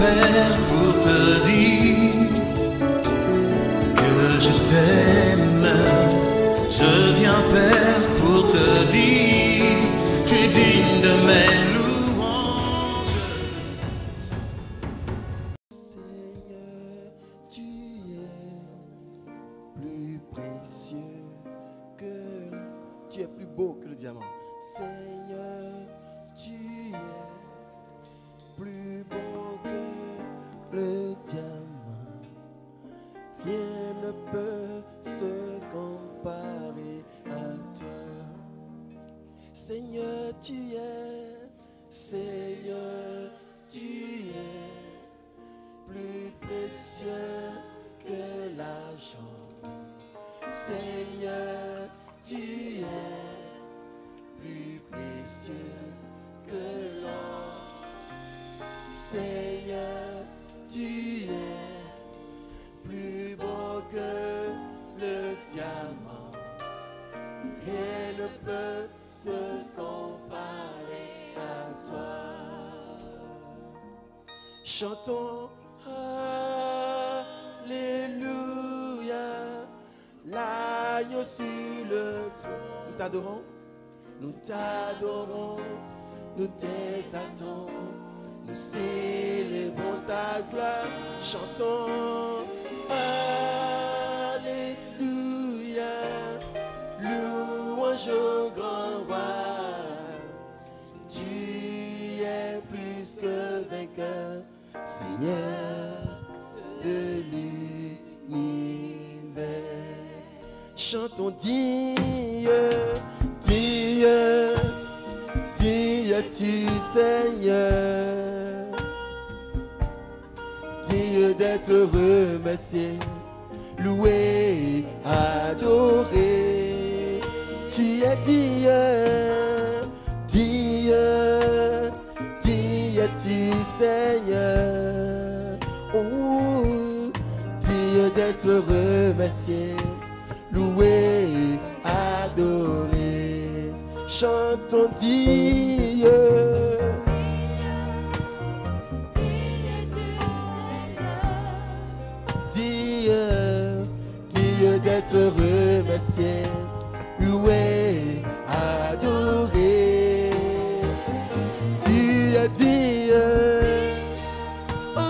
Père, pour te dire que je t'aime. Je viens, Père, pour te dire, tu es digne de mes louanges. Seigneur, tu es plus précieux que tu es plus beau que le diamant. Seigneur, tu es plus beau que le diamant. Rien ne peut se comparer à toi. Seigneur, tu es, Seigneur, tu es plus précieux que l'argent. Seigneur, tu es plus précieux que l'or. Seigneur, tu es plus beau que le diamant. Rien ne peut se comparer à toi. Chantons Alléluia, l'agneau sur le trône. Nous t'adorons, nous t'adorons, nous t'exaltons, nous célébrons ta gloire. Chantons Alléluia, louange au grand roi. Tu es plus que vainqueur, Seigneur de l'univers. Chantons Dieu, Dieu, Dieu tu Seigneur, Dieu d'être remercié, loué, adoré. Tu es Dieu, Dieu, Dieu tu Seigneur, oh, Dieu d'être remercié, loué, adoré. Chantons Dieu, Dieu, Dieu d'être remercié, loué, adoré. Dieu, Dieu, oh,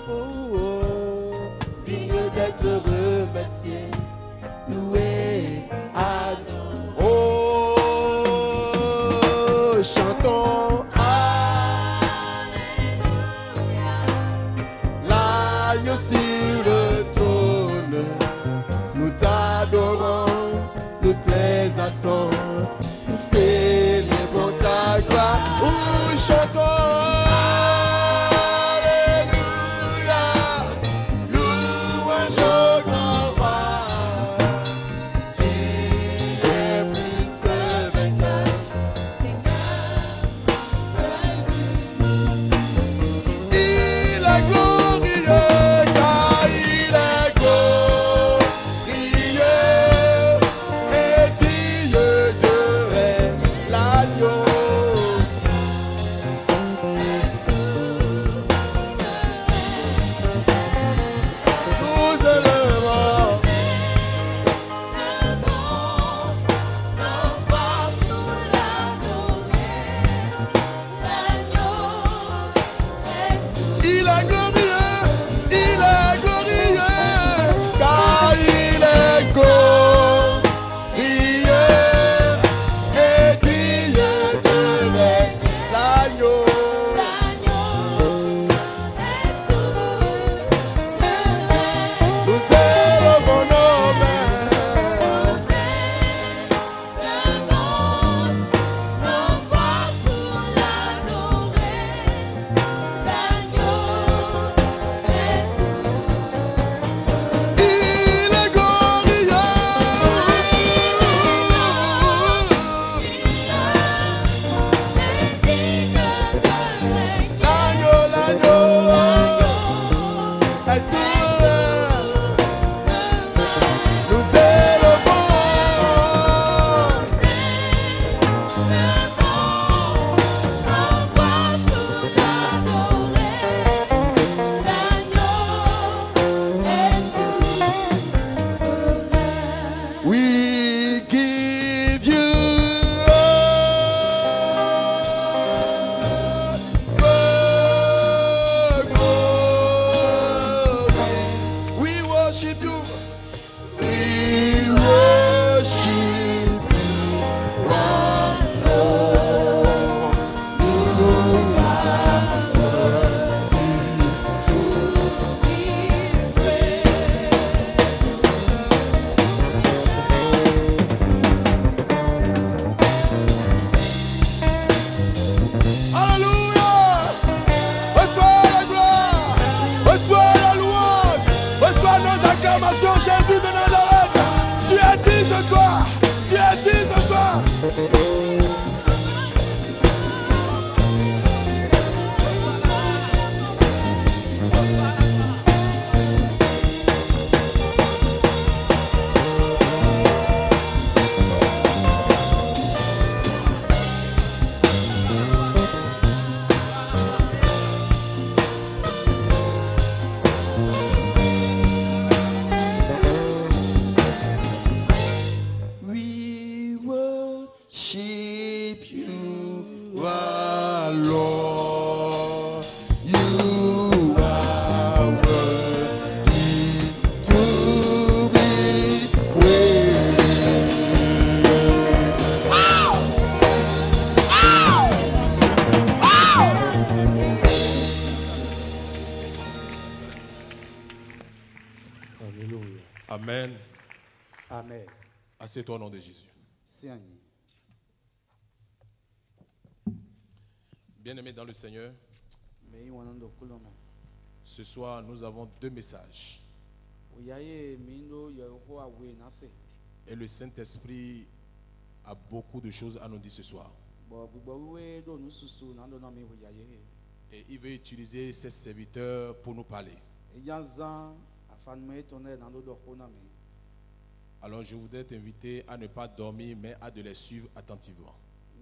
oh, oh, Dieu d'être remercié, loué, adoré. Oh, chantons l'agneau sur le trône. Nous t'adorons, nous t'exaltons, nous célébrons ta gloire. Oh, chantons Alléluia, louange au grand roi. Tu es plus que vainqueur, il est glorieux, car il est glorieux, et Dieu Amen. Assieds-toi au nom de Jésus. Siani. Bien-aimés dans le Seigneur, Me wanando kulome. ce soir, nous avons 2 messages. Oyaye mindo yoko awe nase. Et le Saint-Esprit a beaucoup de choses à nous dire ce soir. Bo gbogbo we do nususu nando na me oyaye. Et il veut utiliser ses serviteurs pour nous parler. Ejanzan afanme tonne nando do kona me. Alors je voudrais t'inviter à ne pas dormir, mais à de les suivre attentivement.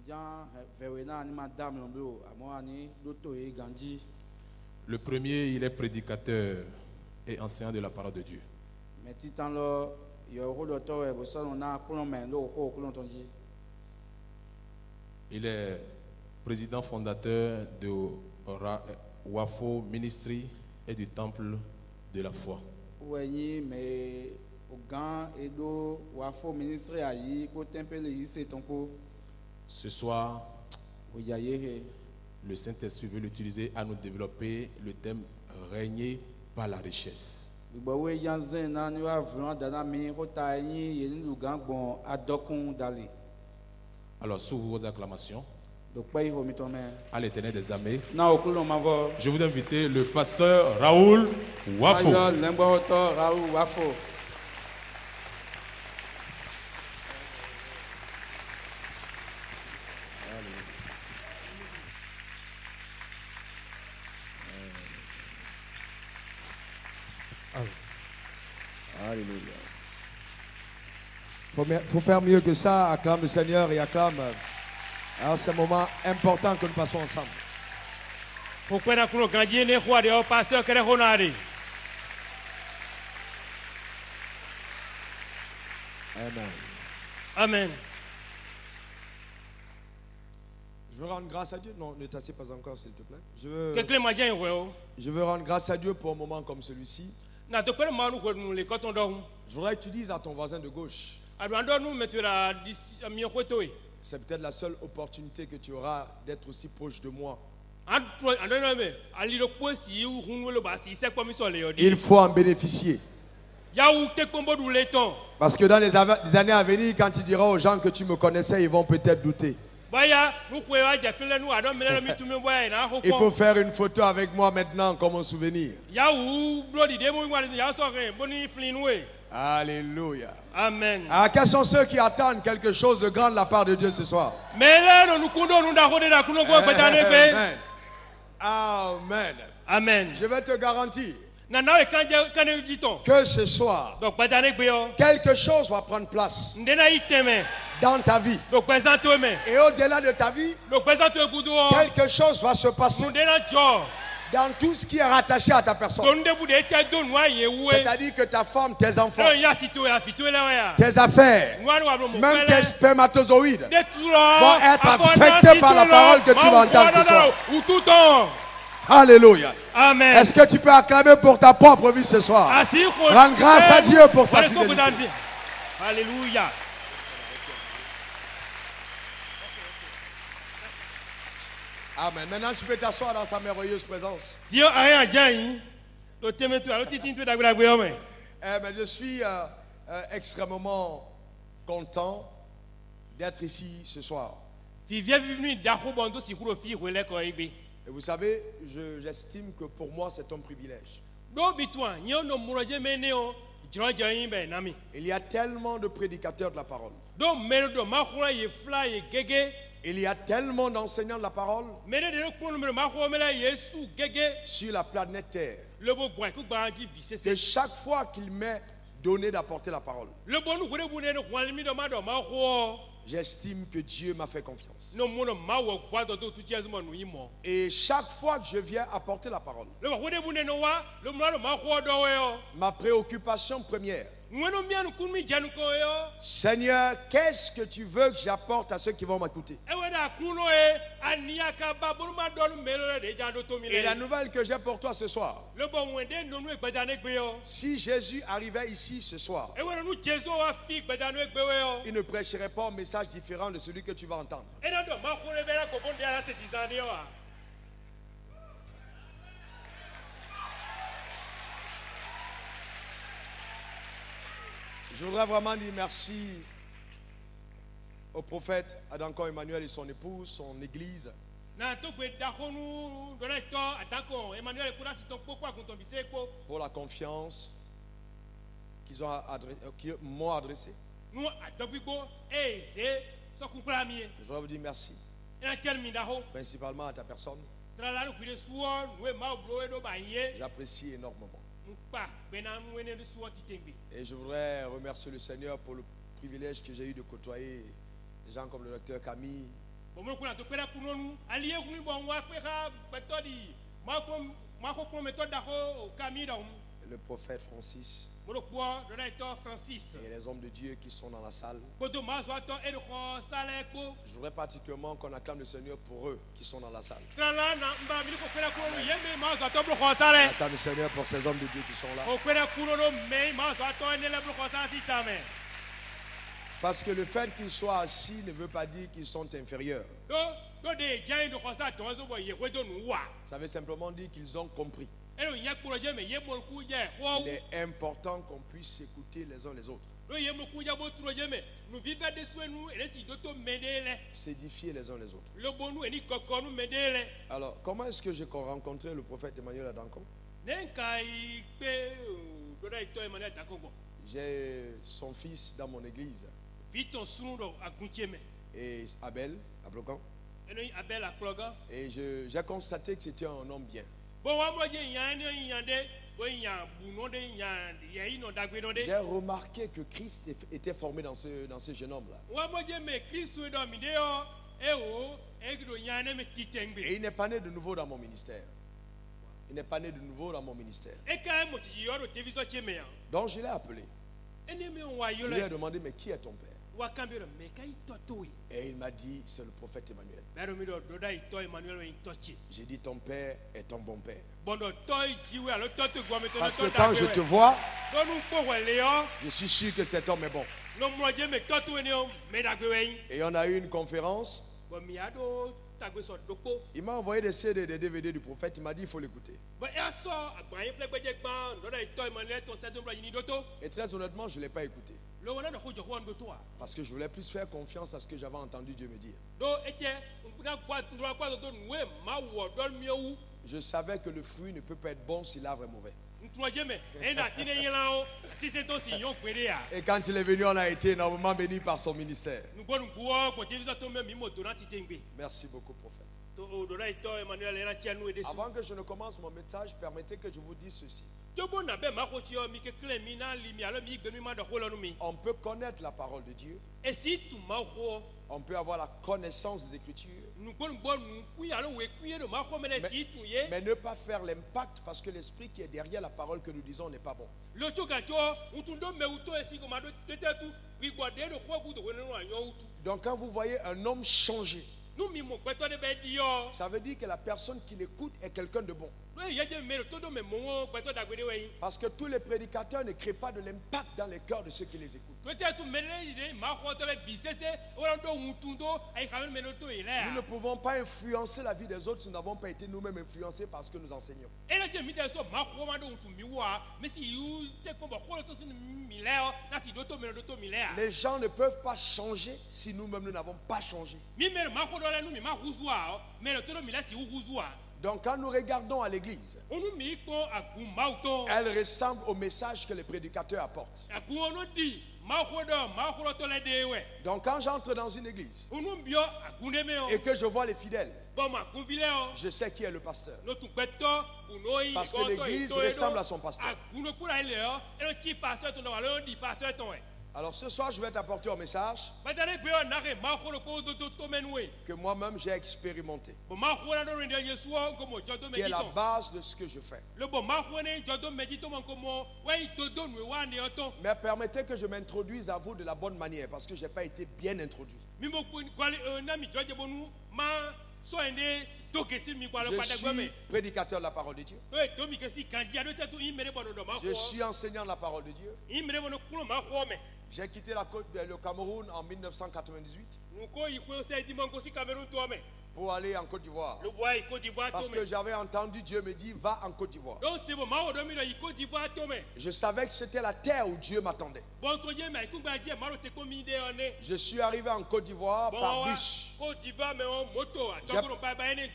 Jan verena ani madame lombo amo ani doto e ganji. Le premier, il est prédicateur et enseignant de la parole de Dieu. Me titan lo yoko do to e bo so na kulome ndo ko kulontonji. Il est président fondateur de Wafo Ministry et du Temple de la Foi. Ouenyi me ogan edo wafo ministre ayi ko tempele yi se tonko Ce soir, oyaye. le Saint-Esprit veut l'utiliser à nous développer le thème « Régner par la richesse ». Gbogbo we yanzen na ni wa vlon dana mi ko ta yin ye ni lugan gbon adokun dale. Alors, sous vos acclamations, Do pe ho mi to me. à l'Éternel des armées, Na okulo mavo. je voudrais inviter le pasteur Raoul Wafo. Ayo lembo to raou wafo. Alléluia. Faut faire mieux que ça. Acclame le Seigneur et acclame. Alors c'est un moment important que nous passons ensemble. Kukwenda kuno ganjie ne kwa de pasteur kere honari. Amen. Amen. Je veux rendre grâce à Dieu. Non, ne t'assieds pas encore, s'il te plaît. Que clé ma dien weo. Je veux rendre grâce à Dieu pour un moment comme celui-ci. Na to kwere manu ko nu le koton do. Je voudrais que tu dises à ton voisin de gauche, Adu ando nu metura mi kwetoi. c'est peut-être la seule opportunité que tu auras d'être aussi proche de moi. Ando no me ali lo posi u hunu lo basi se ko mi so le yodi. Il faut en bénéficier. Ya u te kombo du le ton. Parce que dans les années à venir, quand tu diras aux gens que tu me connaissais, ils vont peut-être douter. Baya nu kwe wa ja fele nu ado mele mi tumi boya na ho Il faut ko. faire une photo avec moi maintenant comme un souvenir. Ya u bloody de mo wa ya so re boni flinwe. Alléluia. Amen. Ah, quels sont ceux qui attendent quelque chose de grand de la part de Dieu ce soir? Mele no nu kundo nu da ho de da kuno ko petane be. Amen. Amen. Amen. Je vais te garantir Na na e kanje diton. que ce soir, Donc petane be yo. quelque chose va prendre place Ndena iteme. dans ta vie. Donc présente me. Et au-delà de ta vie, Donc présente kudo. quelque chose va se passer Ndena jo. dans tout ce qui est rattaché à ta personne. Donde bu de te do noa ye we. C'est-à-dire que ta femme, tes enfants, So ya sito ya fito le ya. tes affaires, Noa no ablo mo. même tes spermatozoïdes de tout vont être affectés par la parole que tu vas entendre ce soir. Ou tout temps. Alléluia. Amen. Est-ce que tu peux acclamer pour ta propre vie ce soir? Asi ko. Rends grâce à Dieu pour sa fidélité. Alléluia. Amen. Maintenant, tu peux t'asseoir dans sa merveilleuse présence. Dieu a rien dit. Le thème tu alors titin tu da gba gbe o me. Mais je suis extrêmement content d'être ici ce soir. Fi vie vivnu da ko bondo si kuro fi wele ko igbe. Et vous savez, j'estime que pour moi, c'est un privilège. Do bitwa nyo no muroje mene o. Jroje yin be na mi. Il y a tellement de prédicateurs de la parole. Do mero do ma ko ye fly gege. Il y a tellement d'enseignants de la parole Mene de ko no ma ko mele Yesu gege. sur la planète Terre. Le bo boy ku gba ji bi Que sese. chaque fois qu'il m'est donné d'apporter la parole, Le bo nu gure bu ne no kwali mi do ma ko. j'estime que Dieu m'a fait confiance. No mo no ma wo gba do tu ti ezmo nu yimo. Et chaque fois que je viens apporter la parole, Le bo de bu ne no wa, le mo no ma ko do we o. ma préoccupation première, Nweno mianu kun mi janu ko yo. Seigneur, qu'est-ce que tu veux que j'apporte à ceux qui vont m'écouter? Ewe da kuno e ania ka ba buru ma do lu melo de ja do to mi Et la le. nouvelle que j'ai pour toi ce soir, Le bo wende no nu egbeja ne gbe yo. si Jésus arrivait ici ce soir, Ewe no nu Jesu wa fi egbeja no egbe we yo. il ne prêcherait pas un message différent de celui que tu vas entendre. E na do ma ko le bela ko fonde ala se dizane yo. Je voudrais vraiment dire merci au prophète Adankon Emmanuel et son épouse, son église, na to gbe dahonu do na to Adankon Emmanuel kuna si ton poko agunton bise ko pour la confiance qu'ils m'ont adressée. nu adogbigo ze so kunkura mi Je voudrais vous dire merci, ina tiel mi daho principalement à ta personne. trala nu kwire suo nu ma oblo do ba ye J'apprécie énormément. mpa bena nu ene du suo titengbe Et je voudrais remercier le Seigneur pour le privilège que j'ai eu de côtoyer des gens comme le docteur Camille, bomo kuna to kwera kunonu aliye kunu bon wa kwera betodi ma ko meto daho kamida le prophète Francis mo ko do na to Francis et les hommes de Dieu qui sont dans la salle. bodo ma so to e ko sale ko Je voudrais particulièrement qu'on acclame le Seigneur pour eux qui sont dans la salle. trala na mba mi ko kwera ko yeme ma so to ko On sale acclame le Seigneur pour ces hommes de Dieu qui sont là. o kwera kunono me ma so to ne le ko sale si tame Parce que le fait qu'ils soient assis ne veut pas dire qu'ils sont inférieurs. do de jain do ko sa to so bo ye wedo nu wa Ça veut simplement dire qu'ils ont compris. elo nya kuro je me ye mo ku je Il est important qu'on puisse s'écouter les uns les autres, do ye mo ku ja bo turo je me nu viva de suenu ele si do to medele s'édifier les uns les autres. le bonu eni kokonu medele Alors, comment est-ce que j'ai rencontré le prophète Emmanuel Adankon? nenkai pe do na to Emmanuel Adankon J'ai son fils dans mon église, viton sunu do aguncheme et Abel, Ablokan. eno Abel akloga Et j'ai constaté que c'était un homme bien. bon wa mo je yan ni yan de bo yan buno de yan ye ino dagbe no de J'ai remarqué que Christ était formé dans ce jeune homme-là. wa mo je me Kristo do mi de o e o e gdo yan ne me titengbe Et il n'est pas né de nouveau dans mon ministère. Il n'est pas né de nouveau dans mon ministère. e ka mo ti yo do teviso cheme ya Donc je l'ai appelé. ene me wa yo Je lui ai le demandé, mais qui est ton père? wa kambe do me kai toto yi Et il m'a dit, c'est le prophète Emmanuel. bero mi do da ito Emmanuel we tochi J'ai dit, ton père est ton bon père. bondo toy jiwe alo toto gwa me to Parce que quand je te vois, do nu ko wele yo je suis sûr que cet homme est bon. no mo je me toto ene o me dagbe we Et on a eu une conférence. bo mi ado tagbe so doko Il m'a envoyé des CD, des DVD du prophète. Il m'a dit, il faut l'écouter. bo e so agbaye flegbeje gban do da ito Emmanuel to se do bra yini doto Et très honnêtement, je ne l'ai pas écouté. lo wona do ko jo ko ndo to a Parce que je voulais plus faire confiance à ce que j'avais entendu Dieu me dire. do ete na kwa ndo kwa do nwe ma wo do mi owu Je savais que le fruit ne peut pas être bon si l'arbre est mauvais. ntuaje me e na tine yela o si se to si yon kwere ya Et quand il est venu, on a été énormément béni par son ministère. nu go nu go ko devisa to me mi mo do na titengbe Merci beaucoup, prophète. to o do da ito Emmanuel era chanu e de su Avant que je ne commence mon message, permettez que je vous dise ceci. jobo na be ma ko chi o mi ke kle mi na li mi alo mi gbe mi ma do ho lo nu mi On peut connaître la parole de Dieu, e si tu ma ho on peut avoir la connaissance des Écritures, nu go nu ku ya lo we ku ye do ma ho me le si tu ye mais ne pas faire l'impact parce que l'esprit qui est derrière la parole que nous disons n'est pas bon. lo cho ga cho utu ndo me uto e si ko ma do tete tu wi gbo de do ho gu do we nu anyo utu Donc quand vous voyez un homme changer, nu mi mo gbe to de be di yo ça veut dire que la personne qui l'écoute est quelqu'un de bon. lo ye je me to do me mo gbe to dagbe de we yin Parce que tous les prédicateurs ne créent pas de l'impact dans les cœurs de ceux qui les écoutent. peut-être mele ide ma ho to le bisese o do utundo ai ka me no to ile Nous ne ya pouvons pas influencer la vie des autres si nous n'avons pas été nous-mêmes influencés par ce que nous enseignons. ele je mi de so ma ho ma do utu mi wa me si yu te ko bo ho to si mi le o na si do to me do to mi le ya Les gens ne peuvent pas changer si nous-mêmes nous n'avons pas changé. mi me ma ho do le nu mi ma huzua o me le to do mi le si huzua Donc quand nous regardons à l'église, onu mi ko agu ma uto elle ressemble au message que les prédicateurs apportent. agu onu di ma ho to le de we Donc quand j'entre dans une église onu bio agu ne me o et que je vois les fidèles, bo ma ku vile o je sais qui est le pasteur. no tu peto bunoi Parce que l'église ressemble à son pasteur. agu no kura ile o elo ti pasteur to no wa lo di pasteur to e Alors ce soir, je vais t'apporter un message batare gbe o na ke ma ho ko do to menwe que moi-même j'ai expérimenté, bo ma ho na do rinde yesu o ko mo jodo qui est la medito base de ce que je fais. le bo ma ho ne jodo medito mo ko mo we dodo nwe wa ne oto Mais permettez que je m'introduise à vous de la bonne manière parce que je n'ai pas été bien introduit. mi mo kwali na mi joje bonu ma so ende to ke si mi kwa lo Je pada gbe me suis prédicateur de la parole de Dieu. e to mi ke si kanji ado te tu imere bono do ma Je ho suis enseignant de la parole de Dieu. imere bono kulo ma ho me J'ai quitté le Cameroun en 1998. nuko ikwe se di mango si Cameroun to me pour aller en Côte d'Ivoire. Le bois il Côte d'Ivoire Parce tombe. que j'avais entendu Dieu me dire, va en Côte d'Ivoire. Donc c'est bon, ma odo mi il Côte d'Ivoire tombe. Je savais que c'était la terre où Dieu m'attendait. Bon to je mais ikuba je maro te ko mi de one. Je suis arrivé en Côte d'Ivoire par Bon bus. Côte d'Ivoire mais on moto.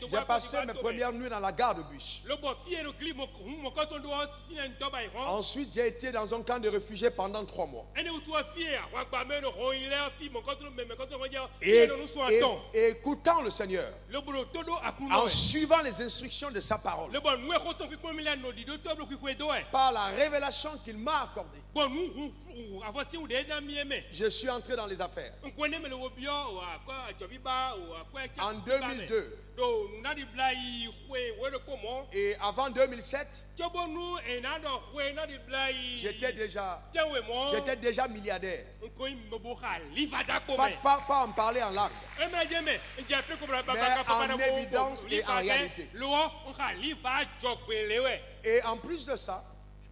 J'ai passé mes premières nuits dans la gare de bus. Le bon fier le clip mon canton doit finir en toba iron. Ensuite, j'ai été dans un camp de réfugiés pendant 3 mois. Ene ou toi fier, wa ba me no ro il a fi mon canton mais canton on dire Et, nous soit temps. et écoutant le Seigneur, Le boulot todo akuna. en suivant les instructions de sa parole, Le bon nous e koton ki ko mi la no di do toblo ki ko do e. par la révélation qu'il m'a accordée, Bon nous avosti ou de na mi eme. je suis entré dans les affaires. On connaît mais le wobio ou akwa jobiba ou akwa En 2002. Do nous na di blai we le comment. Et avant 2007, Tiobo nous e na do we na di blai. j'étais déjà milliardaire. On ko me bo livada ko Pas, me. pas en parler en langue. E me je me, je fait comme la Mais en évidence et en réalité. Lo on ka liva jogbele we. Et en plus de ça,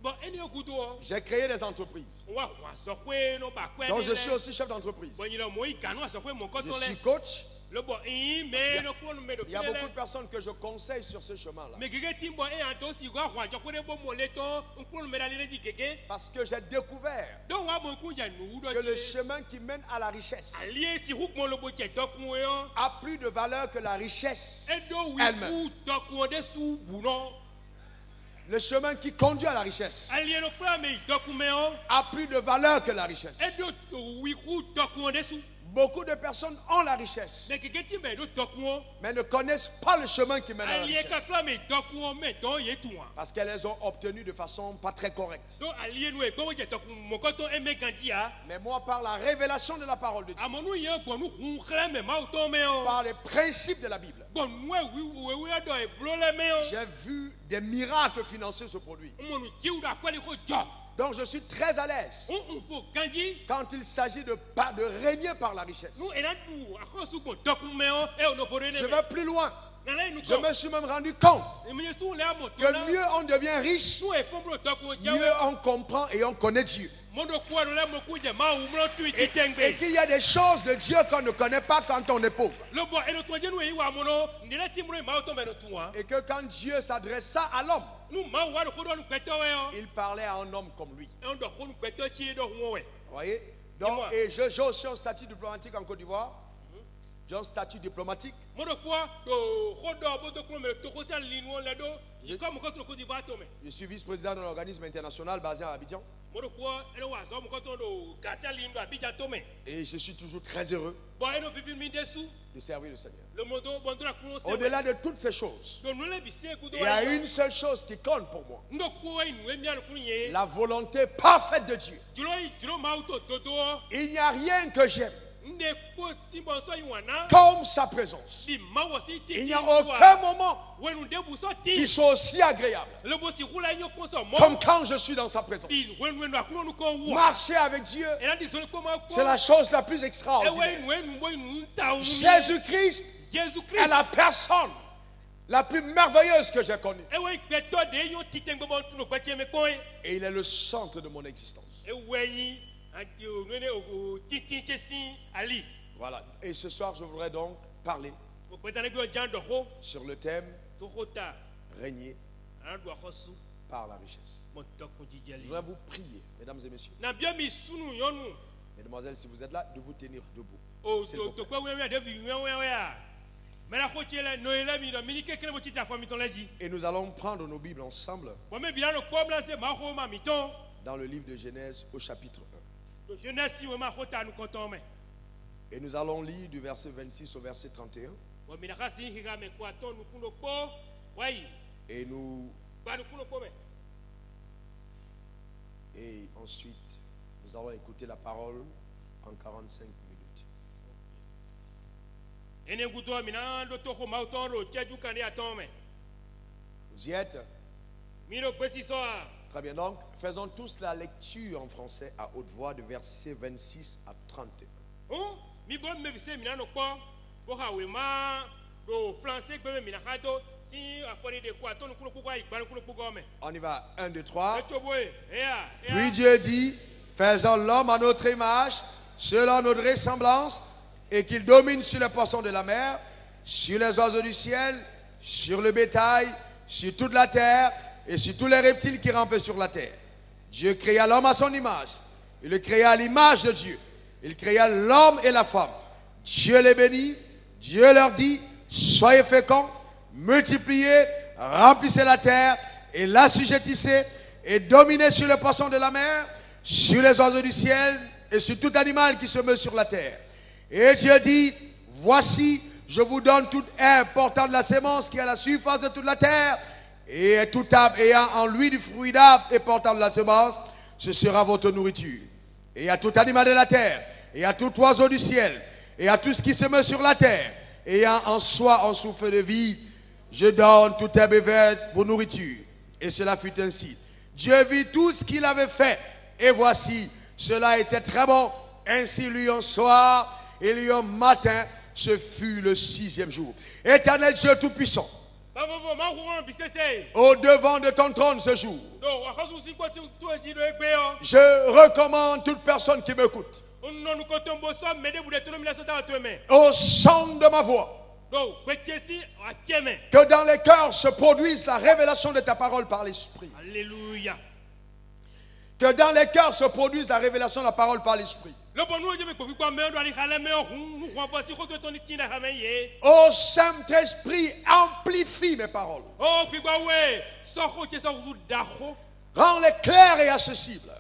Bon eni okudo. j'ai créé des entreprises. Wa so kwe no ba kwe. Donc je suis aussi chef d'entreprise. Bon il a moi kanu so kwe mon Je koton suis le. coach. Le bon mais no ko no me do Il y a beaucoup de personnes que je conseille sur ce chemin-là. Mais quelqu'un timbo et en dosi wa wa jo kwe bo moleto, on ko no me dalile di keke. Parce que j'ai découvert Donc wa mo kunja nu do. que le chemin qui mène à la richesse Allié si hook mon lobo che dokun yo. a plus de valeur que la richesse Edo wi elle-même. ku dokun de su buno. Le chemin qui conduit à la richesse Allié no plan me dokun me yo. a plus de valeur que la richesse. Edo wi ku dokun de su. Beaucoup de personnes ont la richesse, Mais quelqu'un timbe do dokun. mais ne connaissent pas le chemin qui mène à la Allié ka richesse. plan me dokun me don yetua. Parce qu'elles les ont obtenues de façon pas très correcte. Donc allié nous e go je dokun mon koton e me gandia. Mais moi, par la révélation de la parole de Dieu, Amonu ye go nu hun khle me ma uto me yo. par les principes de la Bible, Bon nous oui do e blole me yo. j'ai vu des miracles financiers se produire. Monu tiu da kwali ko jo. Donc je suis très à l'aise On faut gandi. quand il s'agit de régner par la richesse. Nous ena du akosu go dokun me yo e ono fore ne. Je vais plus loin. Nala nous Je me suis même rendu compte que que mieux on devient riche, nous e fomblo dokun mieux on comprend et on connaît Dieu. Mondo kwa le mo ku je ma umro tu Et itengbe. qu'il y a des choses de Dieu qu'on ne connaît pas quand on est pauvre. Le bon eno to je nous e wa mono ndile timro ma uto me no tuwa. Et que quand Dieu s'adressa à l'homme, Nous ma wa ko do nu peto we yo. il parlait à un homme comme lui. On do ko nu peto chi do hu we. Vous voyez? Donc, et j'ai aussi un statut diplomatique en Côte d'Ivoire. J'ai un statut diplomatique. Modo kwa do khodo bo to ko me to ko sa linu le do. Je comme ko to di va to me. Je suis vice-président d'un organisme international basé à Abidjan. Modo kwa eno wa zo mo ko to do gasia linu abija to me. Et je suis toujours très heureux Bon eno vivi mi desu. de servir le Seigneur. Le modo bon dra ku se. Au-delà de toutes ces choses, Do nous le bise ku do. il y a une seule chose qui compte pour moi. Ndo ko e nu e mi anu kunye. La volonté parfaite de Dieu. Juro ma uto dodo. Il n'y a rien que j'aime Nde ko si bon so yiwana. comme sa présence. Di ma wo si ti. Il n'y a aucun moment Wenu de bu so qui ti. soit aussi agréable Le bo si hula nyo ko so mo. comme quand je suis dans sa présence. Di wenu akuno nu ko wo. Marcher avec Dieu, Et là, dis-le comment c'est la chose la plus extraordinaire. Jésus-Christ. Jésus-Christ est la personne la plus merveilleuse que j'ai connue. Et il est le centre de mon existence. Voilà. Et ce soir, je voudrais donc parler sur le thème régner par la richesse. Je voudrais vous prier, mesdames et messieurs. Mesdemoiselles, si vous êtes là, de vous tenir debout. S'il vous plaît. Et nous allons prendre nos Bibles ensemble dans le livre de Genèse au chapitre 1. Et nous allons lire du verset 26 au verset 31. Et ensuite, nous allons écouter la parole en 45 minutes. Vous y êtes? Très bien. Donc, faisons tous la lecture en français à haute voix de versets 26 à 31. On y va. 1, 2, 3. Puis Dieu dit, faisons l'homme à notre image, selon notre ressemblance, et qu'il domine sur les poissons de la mer, sur les oiseaux du ciel, sur le bétail, sur toute la terre et sur tous les reptiles qui rampent sur la terre. Dieu créa l'homme à son image. Il le créa à l'image de Dieu. Il créa l'homme et la femme. Dieu les bénit. Dieu leur dit, soyez féconds, multipliez, remplissez la terre et l'assujettissez et dominez sur les poissons de la mer, sur les oiseaux du ciel et sur tout animal qui se meut sur la terre. Et Dieu dit, voici, je vous donne toute herbe portant de la sémence qui est à la surface de toute la terre, et tout arbre ayant en lui du fruit d'arbre et portant de la semence, ce sera votre nourriture. Et à tout animal de la terre, et à tout oiseau du ciel, et à tout ce qui se meut sur la terre, ayant en soi un souffle de vie, je donne toute herbe verte pour nourriture. Et cela fut ainsi. Dieu vit tout ce qu'il avait fait, et voici, cela était très bon. Ainsi lui un soir, et lui un matin, ce fut le 6e jour. Éternel Dieu Tout-Puissant, au devant de ton trône ce jour, je recommande toute personne qui m'écoute au son de ma voix, que dans les cœurs se produise la révélation de ta parole par l'Esprit. Alléluia. Que dans les cœurs se produise la révélation de la parole par l'Esprit. Ô Saint-Esprit, amplifie mes paroles. Rends-les claires et accessibles.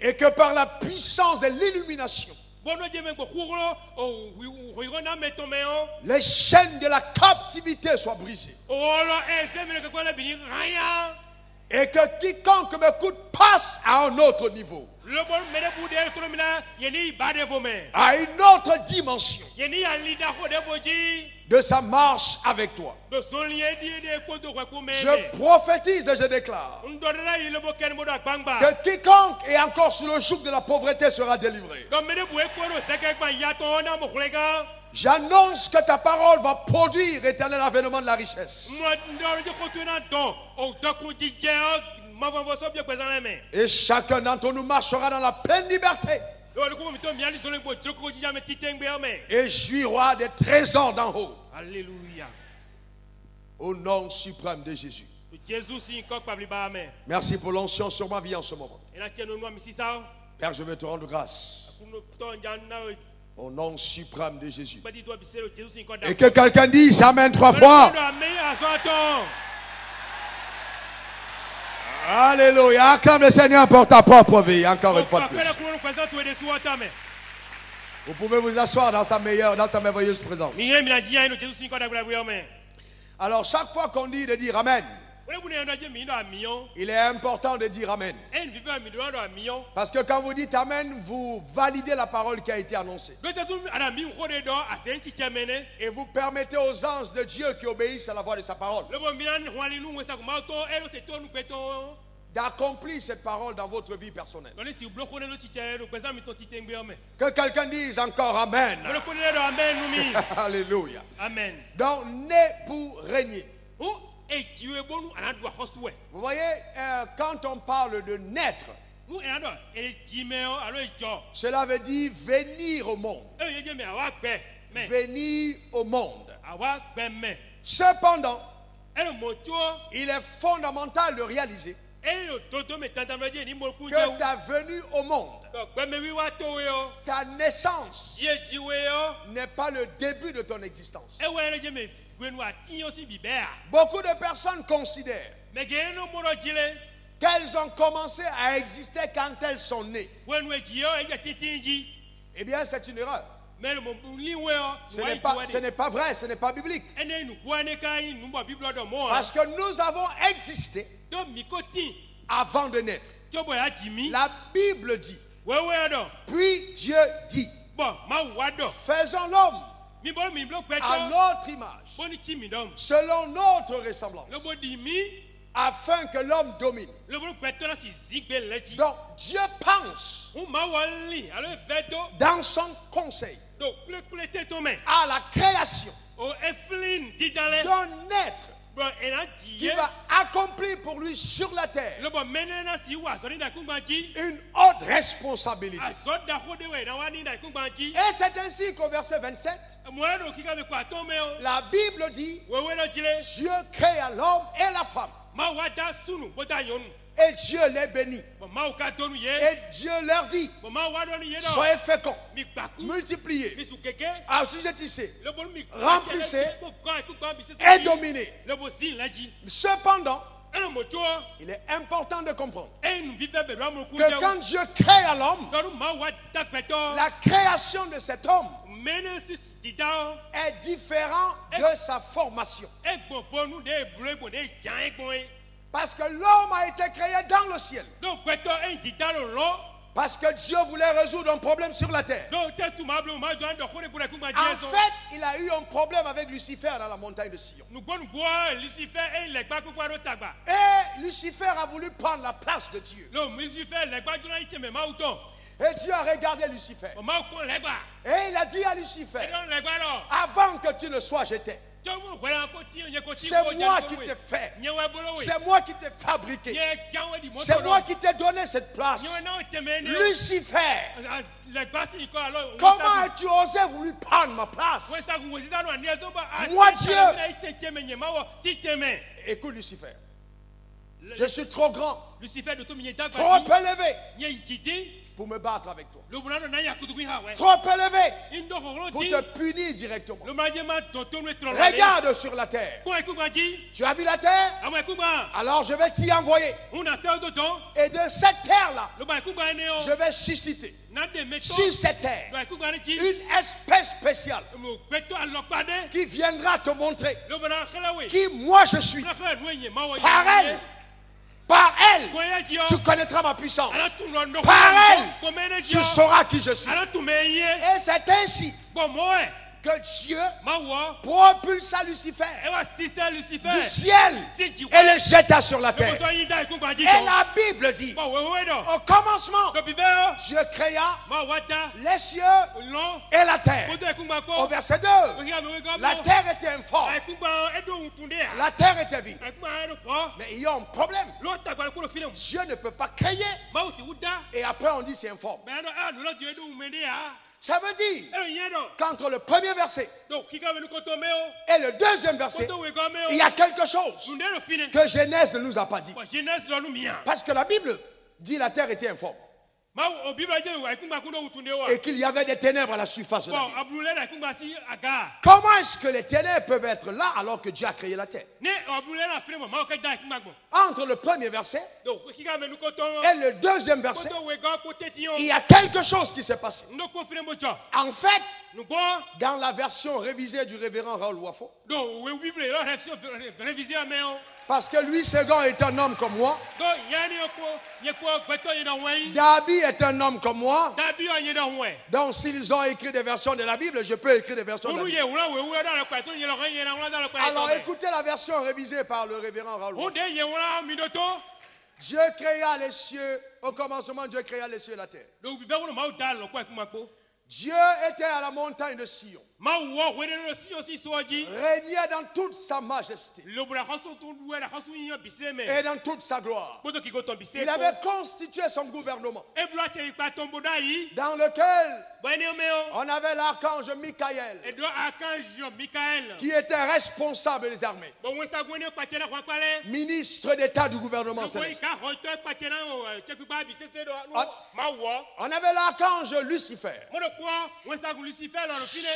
Et que par la puissance de l'illumination, les chaînes de la captivité soient brisées. Et que quiconque m'écoute passe à un autre niveau, à une autre dimension de sa marche avec toi. Je prophétise et je déclare que quiconque est encore sous le joug de la pauvreté sera délivré. J'annonce que ta parole va produire éternel avènement de la richesse. Et chacun d'entre nous marchera dans la pleine liberté et jouira des trésors d'en haut. Alléluia. Au nom suprême de Jésus. Merci pour l'onction sur ma vie en ce moment. Père, je veux te rendre grâce. Au nom suprême de Jésus. Et que quelqu'un dise Amen 3 fois. Alléluia. Acclame le Seigneur pour ta propre vie. Encore une fois de plus. Vous pouvez vous asseoir dans sa merveilleuse présence. Alors chaque fois qu'on dit de dire Amen, il est important de dire Amen. Parce que quand vous dites Amen, vous validez la parole qui a été annoncée. Et vous permettez aux anges de Dieu qui obéissent à la voix de sa parole d'accomplir cette parole dans votre vie personnelle. Que quelqu'un dise encore Amen. Alléluia. Amen. Donc, né pour régner. Vous voyez, quand on parle de naître, cela veut dire venir au monde. Venir au monde. Cependant, il est fondamental de réaliser que ta venue au monde, ta naissance, n'est pas le début de ton existence. Beaucoup de personnes considèrent qu'elles ont commencé à exister quand elles sont nées. Eh bien, c'est une erreur. Ce n'est pas vrai, ce n'est pas biblique. Parce que nous avons existé avant de naître. La Bible dit, puis Dieu dit, faisons l'homme à notre image, selon notre ressemblance, afin que l'homme domine. Donc Dieu pense dans son conseil à la création d'un être qui va accomplir pour lui sur la terre une haute responsabilité. Et c'est ainsi qu'au verset 27, la Bible dit, Dieu créa l'homme et la femme. Et Dieu les bénit. Et Dieu leur dit, soyez féconds, multipliez, assujettissez, remplissez et dominez. Cependant, il est important de comprendre que quand Dieu créa l'homme, la création de cet homme est différente de sa formation. Parce que l'homme a été créé dans le ciel. Parce que Dieu voulait résoudre un problème sur la terre. En fait, il a eu un problème avec Lucifer dans la montagne de Sion. Et Lucifer a voulu prendre la place de Dieu. Et Dieu a regardé Lucifer. Et il a dit à Lucifer, avant que tu ne sois jeté, c'est moi qui t'ai fait. C'est moi qui t'ai fabriqué. C'est moi qui t'ai donné cette place. Lucifer, comment as-tu osé voulu prendre ma place? Moi, Dieu. Écoute, Lucifer. Je suis trop grand, trop élevé pour me battre avec toi. Trop élevé pour te punir directement. Regarde sur la terre. Tu as vu la terre? Alors je vais t'y envoyer. Et de cette terre-là, je vais susciter sur cette terre une espèce spéciale qui viendra te montrer qui moi je suis. Par elle, tu connaîtras ma puissance. Par elle, tu sauras qui je suis. Et c'est ainsi que Dieu propulsa Lucifer du ciel et le jeta sur la terre. Et la Bible dit, au commencement, Dieu créa les cieux et la terre. Au verset 2, la terre était informe. La terre était vide. Mais il y a un problème. Dieu ne peut pas créer et après on dit c'est informe. Ça veut dire qu'entre le premier verset et le deuxième verset, il y a quelque chose que Genèse ne nous a pas dit. Parce que la Bible dit la terre était informe. Et qu'il y avait des ténèbres à la surface de la terre. Comment est-ce que les ténèbres peuvent être là alors que Dieu a créé la terre? Entre le premier verset et le deuxième verset, il y a quelque chose qui s'est passé. En fait, dans la version révisée du révérend Raoul Wafo, parce que lui, second, est un homme comme moi. Dabi est un homme comme moi. Donc, s'ils ont écrit des versions de la Bible, je peux écrire des versions de la Bible. Alors, écoutez la version révisée par le révérend Raoul. Dieu créa les cieux. Au commencement, Dieu créa les cieux et la terre. Dieu était à la montagne de Sion. Régnait dans toute sa majesté et dans toute sa gloire. Il avait constitué son gouvernement dans lequel on avait l'archange Michael qui était responsable des armées, ministre d'état du gouvernement céleste. On avait l'archange Lucifer,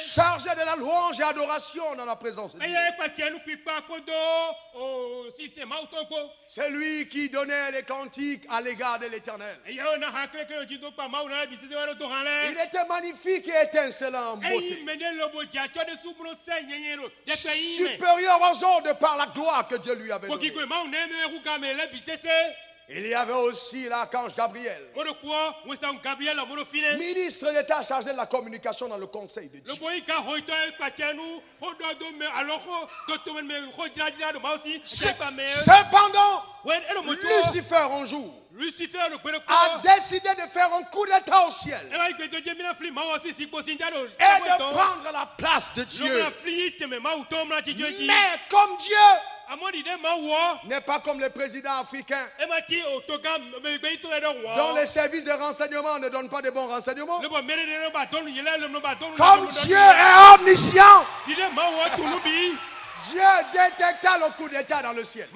chargé de la louange et adoration dans la présence de Dieu. C'est lui qui donnait les cantiques à l'égard de l'Éternel. Il était magnifique et étincelant en beauté, supérieur aux autres par la gloire que Dieu lui avait donnée. Il y avait aussi l'archange Gabriel, ministre d'État chargé de la communication dans le conseil de Dieu. Cependant, Lucifer un jour a décidé de faire un coup d'état au ciel et de prendre la place de Dieu. Mais comme Dieu n'est pas comme les présidents africains dont les services de renseignement ne donnent pas de bons renseignements. Comme Dieu est omniscient, Dieu détecta le coup d'État dans le ciel.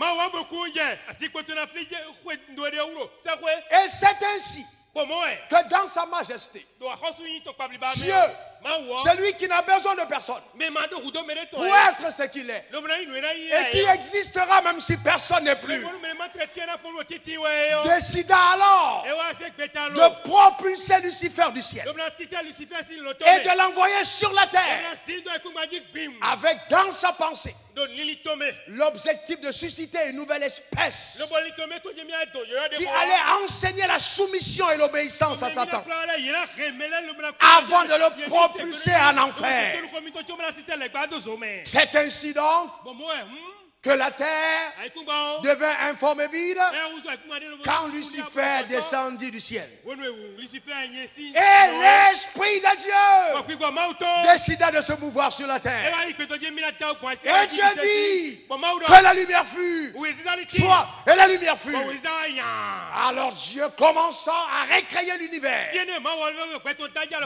Et c'est ainsi que dans sa majesté, Dieu, celui qui n'a besoin de personne pour être ce qu'il est et qui existera même si personne n'est plus, décida alors de propulser Lucifer du ciel et de l'envoyer sur la terre avec dans sa pensée l'objectif de susciter une nouvelle espèce qui allait enseigner la soumission et l'obéissance à Satan avant de le propulser en enfer. C'est ainsi donc que la terre devint informe et vide quand Lucifer descendit du ciel. Et l'Esprit de Dieu décida de se mouvoir sur la terre. Et Dieu dit que la lumière fut, soit, et la lumière fut. Alors Dieu commença à recréer l'univers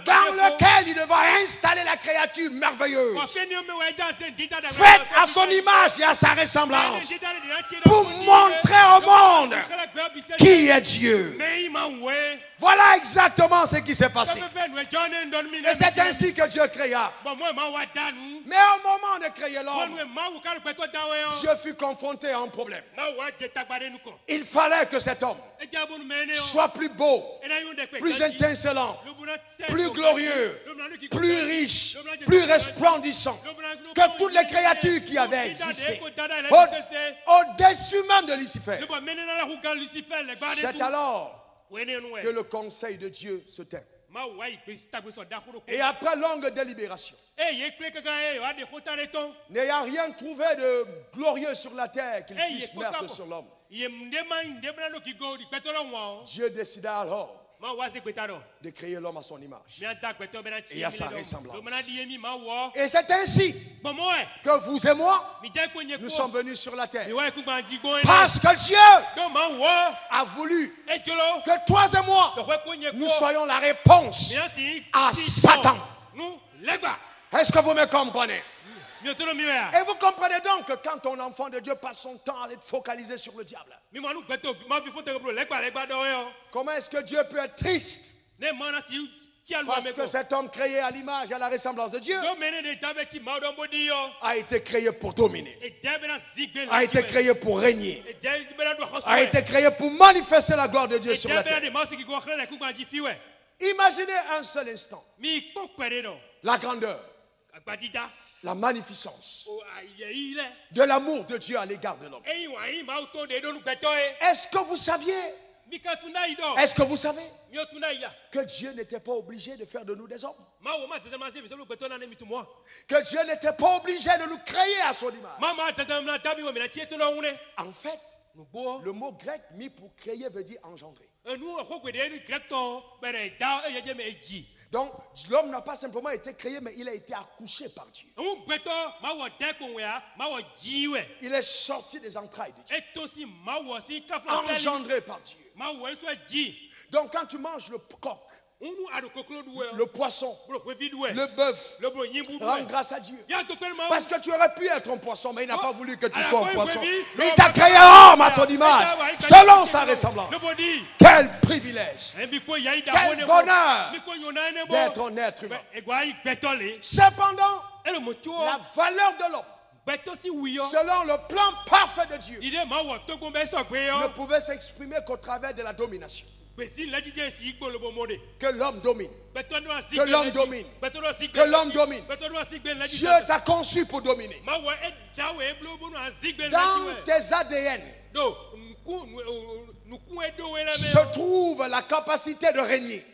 dans lequel il devait installer la créature merveilleuse, faite à son image et à sa ressemblance, pour montrer au monde qui est Dieu. Voilà exactement ce qui s'est passé. Et c'est ainsi que Dieu créa. Mais au moment de créer l'homme, Dieu fut confronté à un problème. Il fallait que cet homme soit plus beau, plus étincelant, plus glorieux, plus riche, plus resplendissant que toutes les créatures qui avaient existé, au-dessus même de Lucifer. C'est alors que le conseil de Dieu se tait. Et après longue délibération, n'ayant rien trouvé de glorieux sur la terre qu'il puisse mettre sur l'homme, Dieu décida alors de créer l'homme à son image et à sa ressemblance. Et c'est ainsi que vous et moi, nous sommes venus sur la terre. Parce que Dieu a voulu que toi et moi, nous soyons la réponse à Satan. Est-ce que vous me comprenez? Et vous comprenez donc que quand un enfant de Dieu passe son temps à être focalisé sur le diable, comment est-ce que Dieu peut être triste? Parce que cet homme créé à l'image et à la ressemblance de Dieu a été créé pour dominer, a été créé pour régner, a été créé pour manifester la gloire de Dieu sur la terre. Imaginez un seul instant la grandeur, la magnificence de l'amour de Dieu à l'égard de l'homme. Est-ce que vous saviez, est-ce que vous savez que Dieu n'était pas obligé de faire de nous des hommes? Que Dieu n'était pas obligé de nous créer à son image. En fait, le mot grec mis pour créer veut dire engendrer. Donc, l'homme n'a pas simplement été créé, mais il a été accouché par Dieu. Il est sorti des entrailles de Dieu, engendré par Dieu. Donc, quand tu manges le coq, le poisson, le bœuf, rends grâce à Dieu. Parce que tu aurais pu être un poisson, mais il n'a pas voulu que tu sois un poisson. Il t'a créé homme à son image, selon sa ressemblance. Quel privilège, quel bonheur d'être un être humain. Cependant, la valeur de l'homme, selon le plan parfait de Dieu, ne pouvait s'exprimer qu'au travers de la domination. Que l'homme domine. Que l'homme domine. Que l'homme domine. Dieu t'a conçu pour dominer. Dans tes ADN se trouve la capacité de régner.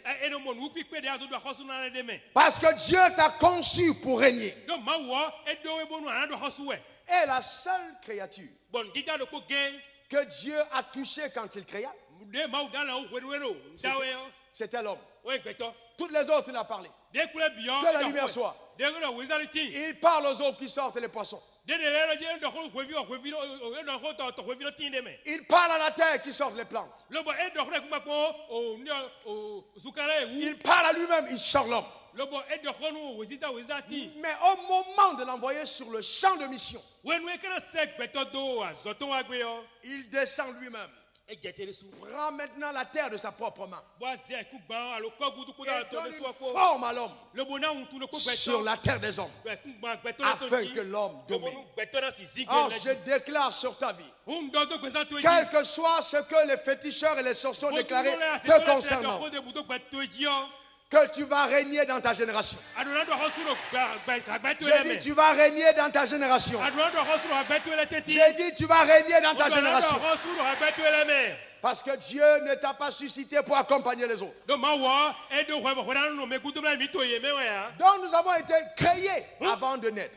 Parce que Dieu t'a conçu pour régner. Et la seule créature que Dieu a touchée quand il créa, c'était l'homme. Toutes les autres, il a parlé. Que la lumière soit. Il parle aux autres qui sortent les poissons. Il parle à la terre qui sorte les plantes. Il parle à lui-même, il sort l'homme. Mais au moment de l'envoyer sur le champ de mission, il descend lui-même. Prend maintenant la terre de sa propre main et donne une forme à l'homme sur la terre des hommes afin que l'homme domine. Or, je déclare sur ta vie, quel que soit ce que les féticheurs et les sorciers ont déclaré te concernant, que tu vas régner dans ta génération. J'ai dit tu vas régner dans ta génération. J'ai dit tu vas régner dans ta génération. Parce que Dieu ne t'a pas suscité pour accompagner les autres. Donc nous avons été créés avant de naître.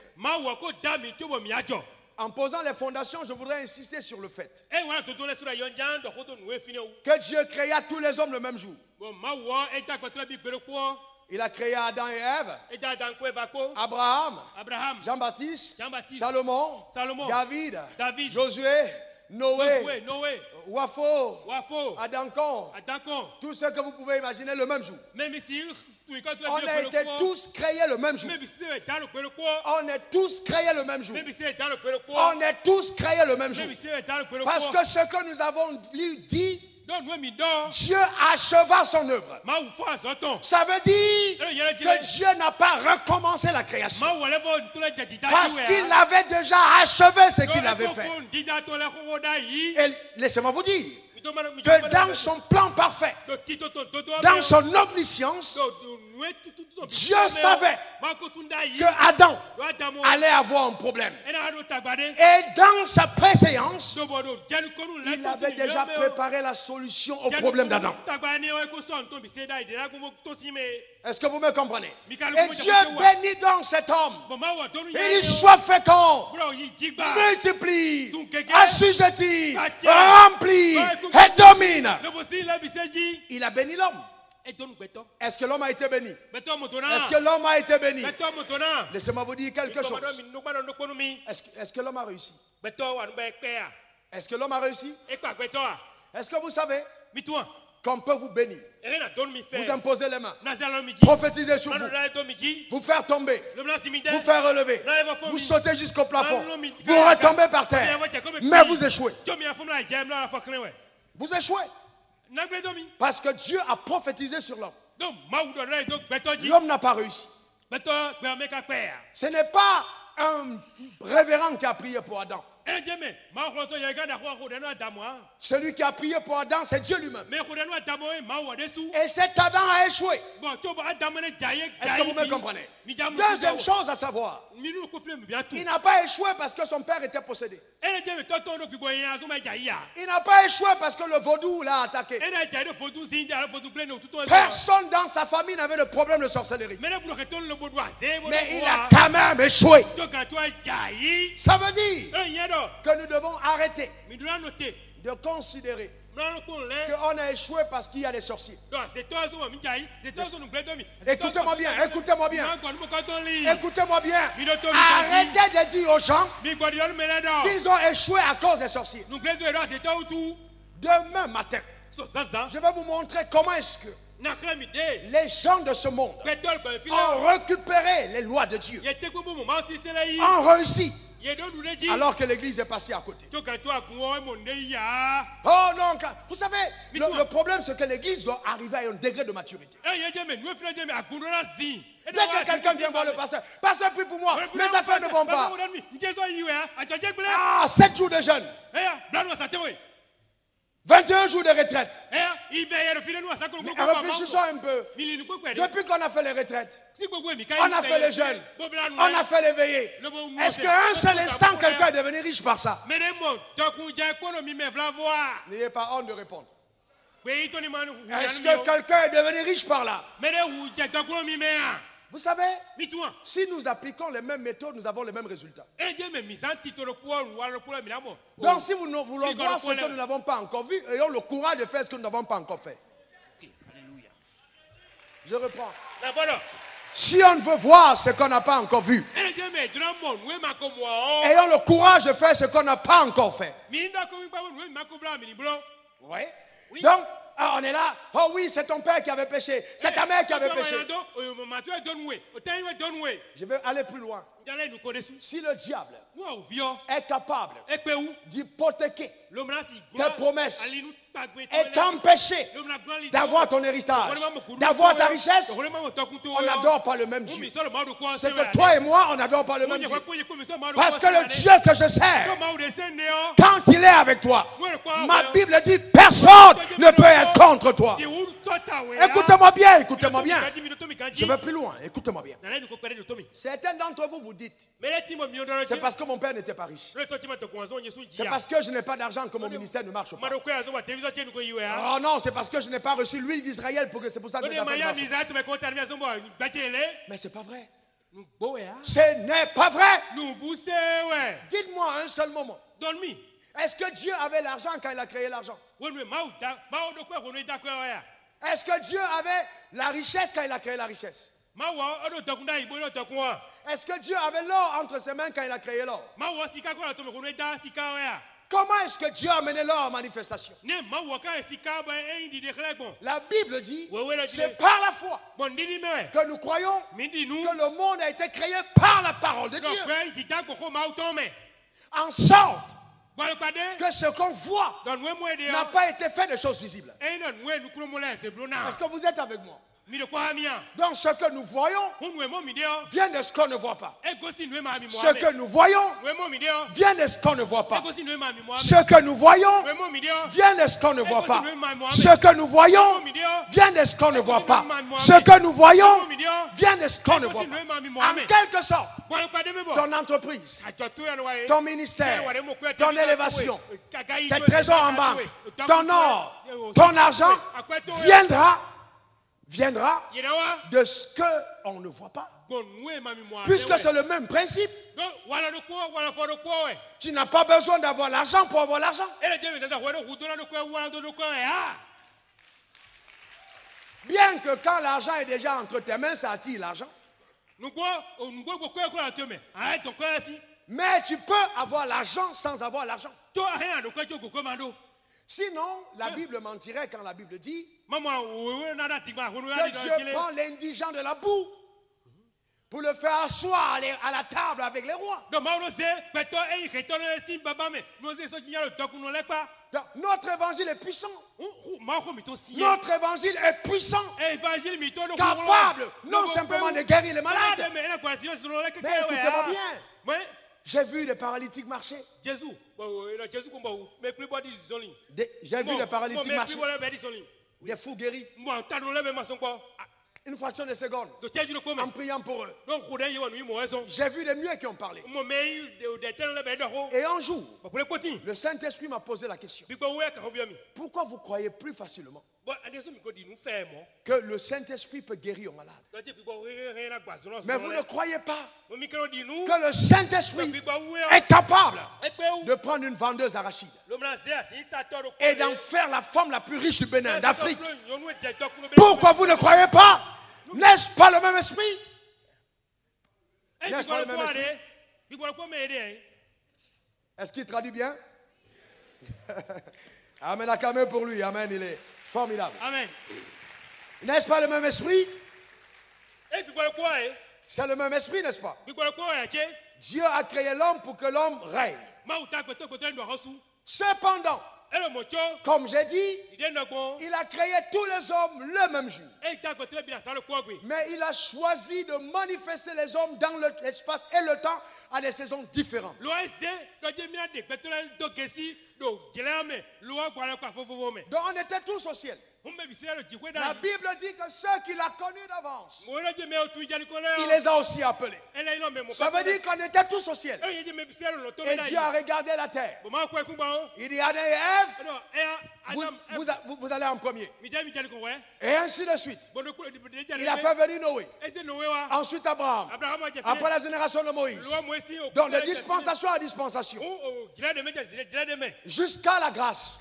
En posant les fondations, je voudrais insister sur le fait que Dieu créa tous les hommes le même jour. Il a créé Adam et Ève, Abraham, Jean-Baptiste, Salomon, David, Josué, Noé, Wafo, Adankon, tout ce que vous pouvez imaginer le même jour. On a été tous créés le même jour. On est tous créés le même jour. On est tous créés le même jour. Parce que ce que nous avons dit, Dieu acheva son œuvre. Ça veut dire que Dieu n'a pas recommencé la création. Parce qu'il avait déjà achevé ce qu'il avait fait. Et laissez-moi vous dire que dans son plan parfait, dans son omniscience, Dieu savait que Adam allait avoir un problème. Et dans sa préséance, il avait déjà préparé la solution au problème d'Adam. Est-ce que vous me comprenez? Et Dieu bénit donc cet homme. Il dit sois fécond, multiplie, assujettis, remplis et domine. Il a béni l'homme. Est-ce que l'homme a été béni? Est-ce que l'homme a été béni? Laissez-moi vous dire quelque chose. Est-ce que l'homme a réussi? Est-ce que l'homme a réussi? Est-ce que vous savez qu'on peut vous bénir, vous imposer les mains, prophétiser sur vous, vous faire tomber, vous faire relever, vous sauter jusqu'au plafond, vous retombez par terre, mais vous échouez. Vous échouez. Parce que Dieu a prophétisé sur l'homme. L'homme n'a pas réussi. Ce n'est pas un révérend qui a prié pour Adam. Celui qui a prié pour Adam, c'est Dieu lui-même. Et cet Adam a échoué. Est-ce que vous me comprenez? Deuxième chose à savoir, il n'a pas échoué parce que son père était possédé. Il n'a pas échoué parce que le vaudou l'a attaqué. Personne dans sa famille n'avait de problème de sorcellerie. Mais il a quand même échoué. Ça veut dire que nous devons arrêter de considérer qu'on a échoué parce qu'il y a des sorciers. Écoutez-moi bien, écoutez-moi bien. Écoutez-moi bien. Arrêtez de dire aux gens qu'ils ont échoué à cause des sorciers. Demain matin, je vais vous montrer comment est-ce que les gens de ce monde ont récupéré les lois de Dieu, ont réussi, alors que l'église est passée à côté. Oh non, vous savez, le problème c'est que l'église doit arriver à un degré de maturité. Dès que quelqu'un vient voir le pasteur, pasteur prie pour moi, mes affaires ne vont pas. 7 jours de jeûne, 21 jours de retraite. Mais réfléchissons un peu. Depuis qu'on a fait les retraites, on a fait les jeûnes, on a fait les veillées. Est-ce qu'un seul instant quelqu'un est devenu riche par ça? N'ayez pas honte de répondre. Est-ce que quelqu'un est devenu riche par là? Vous savez, si nous appliquons les mêmes méthodes, nous avons les mêmes résultats. Donc si nous voulons voir ce que nous n'avons pas encore vu, ayons le courage de faire ce que nous n'avons pas encore fait. Je reprends. Si on veut voir ce qu'on n'a pas encore vu, ayons le courage de faire ce qu'on n'a pas encore fait. Oui. Donc, on est là. Oh oui, c'est ton père qui avait péché. C'est ta mère qui avait péché. Je vais aller plus loin. Si le diable est capable d'hypothéquer tes promesses et t'empêcher d'avoir ton héritage, d'avoir ta richesse, on n'adore pas le même Dieu. C'est que toi et moi, on n'adore pas le même Dieu. Parce que le Dieu que je sers, quand il est avec toi, ma Bible dit personne ne peut être contre toi. Écoutez-moi bien, écoutez-moi bien. Je vais plus loin, écoutez-moi bien. Certains d'entre vous vous dites, c'est parce que mon père n'était pas riche. C'est parce que je n'ai pas d'argent que mon ministère ne marche pas. Oh non, c'est parce que je n'ai pas reçu l'huile d'Israël pour que c'est pour ça que mes affaires marchent. Mais c'est pas vrai. Ce n'est pas vrai. Dites-moi un seul moment. Est-ce que Dieu avait l'argent quand il a créé l'argent? Est-ce que Dieu avait la richesse quand il a créé la richesse? Est-ce que Dieu avait l'or entre ses mains quand il a créé l'or? Comment est-ce que Dieu a mené l'or en manifestation? La Bible dit, c'est par la foi que nous croyons que le monde a été créé par la parole de Dieu. En sorte que ce qu'on voit n'a pas été fait de choses visibles. Est-ce que vous êtes avec moi? Donc ce que nous voyons vient de ce qu'on ne voit pas. Ce que nous voyons vient de ce qu'on ne voit pas. Ce que nous voyons vient de ce qu'on ne voit pas. Ce que nous voyons vient de ce qu'on ne voit pas. Ce que nous voyons vient de ce qu'on ne voit pas. En quelque sorte, ton entreprise, ton ministère, ton élévation, tes trésors en banque, ton or, ton argent viendra de ce qu'on ne voit pas. Puisque c'est le même principe. Tu n'as pas besoin d'avoir l'argent pour avoir l'argent. Bien que quand l'argent est déjà entre tes mains, ça attire l'argent. Mais tu peux avoir l'argent sans avoir l'argent. Sinon, la Bible mentirait quand la Bible dit que Dieu prend l'indigent de la boue pour le faire asseoir à la table avec les rois. Donc, notre évangile est puissant. Notre évangile est puissant. Capable non simplement de guérir les malades. Mais écoutez-moi bien. J'ai vu des paralytiques marcher. J'ai vu des paralytiques marcher. Des fous guéris. Une fraction de seconde. En priant pour eux. J'ai vu des muets qui ont parlé. Et un jour, le Saint-Esprit m'a posé la question. Pourquoi vous croyez plus facilement que le Saint-Esprit peut guérir un malade? Mais vous ne croyez pas que le Saint-Esprit est capable de prendre une vendeuse arachide et d'en faire la femme la plus riche du Bénin, d'Afrique? Pourquoi vous ne croyez pas? N'est-ce pas le même esprit? N'est-ce pas le même esprit? Est-ce qu'il traduit bien? Amen, acclamez pour lui. Amen, il est formidable. Amen. N'est-ce pas le même esprit? C'est le même esprit, n'est-ce pas? Dieu a créé l'homme pour que l'homme règne. Cependant, comme j'ai dit, il a créé tous les hommes le même jour. Mais il a choisi de manifester les hommes dans l'espace et le temps à des saisons différentes. Donc on était tous au ciel. La Bible dit que ceux qu'il a connus d'avance, il les a aussi appelés. Ça veut dire qu'on était tous au ciel. Et Dieu a regardé la terre. Il dit Adam et Ève, vous allez en premier. Et ainsi de suite. Il a fait venir Noé. Ensuite Abraham. Après la génération de Moïse. Donc de dispensation à dispensation. Jusqu'à la grâce.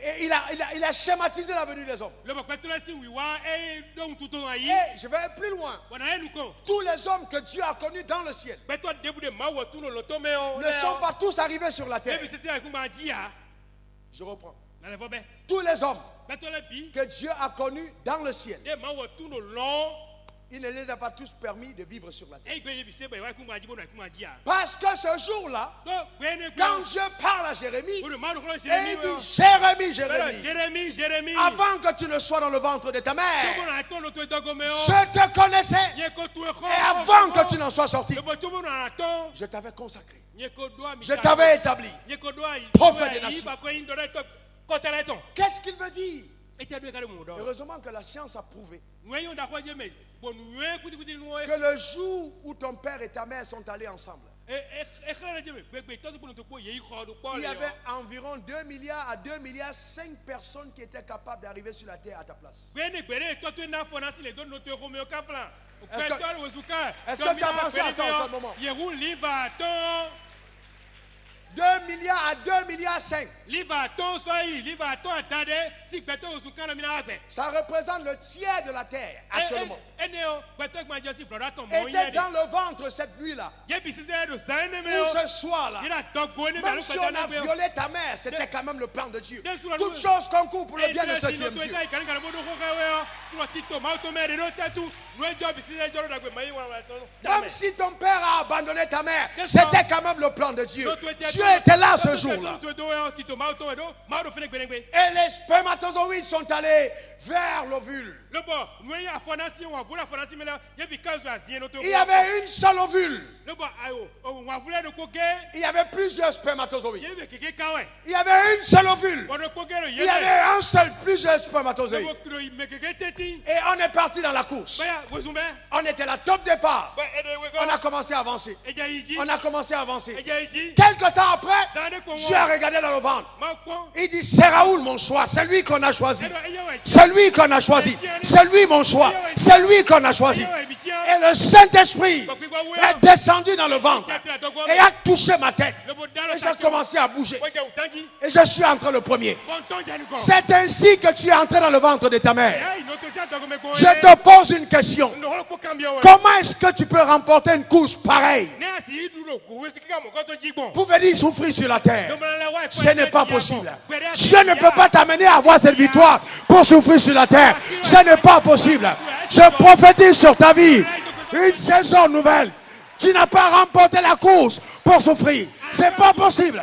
Et il a schématisé la venue des hommes. Et je vais aller plus loin. Tous les hommes que Dieu a connus dans le ciel ne sont pas tous arrivés sur la terre. Je reprends. Tous les hommes que Dieu a connus dans le ciel, il ne les a pas tous permis de vivre sur la terre. Parce que ce jour-là, quand Dieu parle à Jérémie, et il dit Jérémie, avant que tu ne sois dans le ventre de ta mère, je te connaissais. Et avant que tu n'en sois sorti, je t'avais consacré. Je t'avais établi prophète des nations. Qu'est-ce qu'il veut dire? Heureusement que la science a prouvé que le jour où ton père et ta mère sont allés ensemble, il y avait environ 2 milliards à 2 milliards 5 personnes qui étaient capables d'arriver sur la terre à ta place. Est-ce que tu as pensé à ça en ce moment? 2 milliards à 2 milliards 5. Ça représente le tiers de la terre actuellement. Était dans le ventre cette nuit-là. Ou ce soir-là. Même si on a violé ta mère, c'était quand même le plan de Dieu. Toute chose concourt pour le bien de ceux qui aiment Dieu. Même si ton père a abandonné ta mère, c'était quand même le plan de Dieu. Dieu était là ce jour-là. Et les spermatozoïdes sont allés vers l'ovule. Il y avait une seule ovule. Il y avait plusieurs spermatozoïdes. Il y avait une seule ovule. Il y avait plusieurs spermatozoïdes. Et on est parti dans la course. On était là, top départ. On a commencé à avancer. Quelque temps après, Dieu a regardé dans le ventre. Il dit, c'est Raoul mon choix. C'est lui qu'on a choisi. C'est lui qu'on a choisi. C'est lui mon choix. C'est lui qu'on a choisi. Et le Saint-Esprit est descendu dans le ventre et a touché ma tête. Et j'ai commencé à bouger. Et je suis entré le premier. C'est ainsi que tu es entré dans le ventre de ta mère. Je te pose une question. Comment est-ce que tu peux remporter une course pareille? Pouvez-vous souffrir sur la terre? Ce n'est pas possible. Dieu ne peut pas t'amener à avoir cette victoire pour souffrir sur la terre. Ce n'est pas possible. Je prophétise sur ta vie une saison nouvelle. Tu n'as pas remporté la course pour souffrir. Ce n'est pas possible.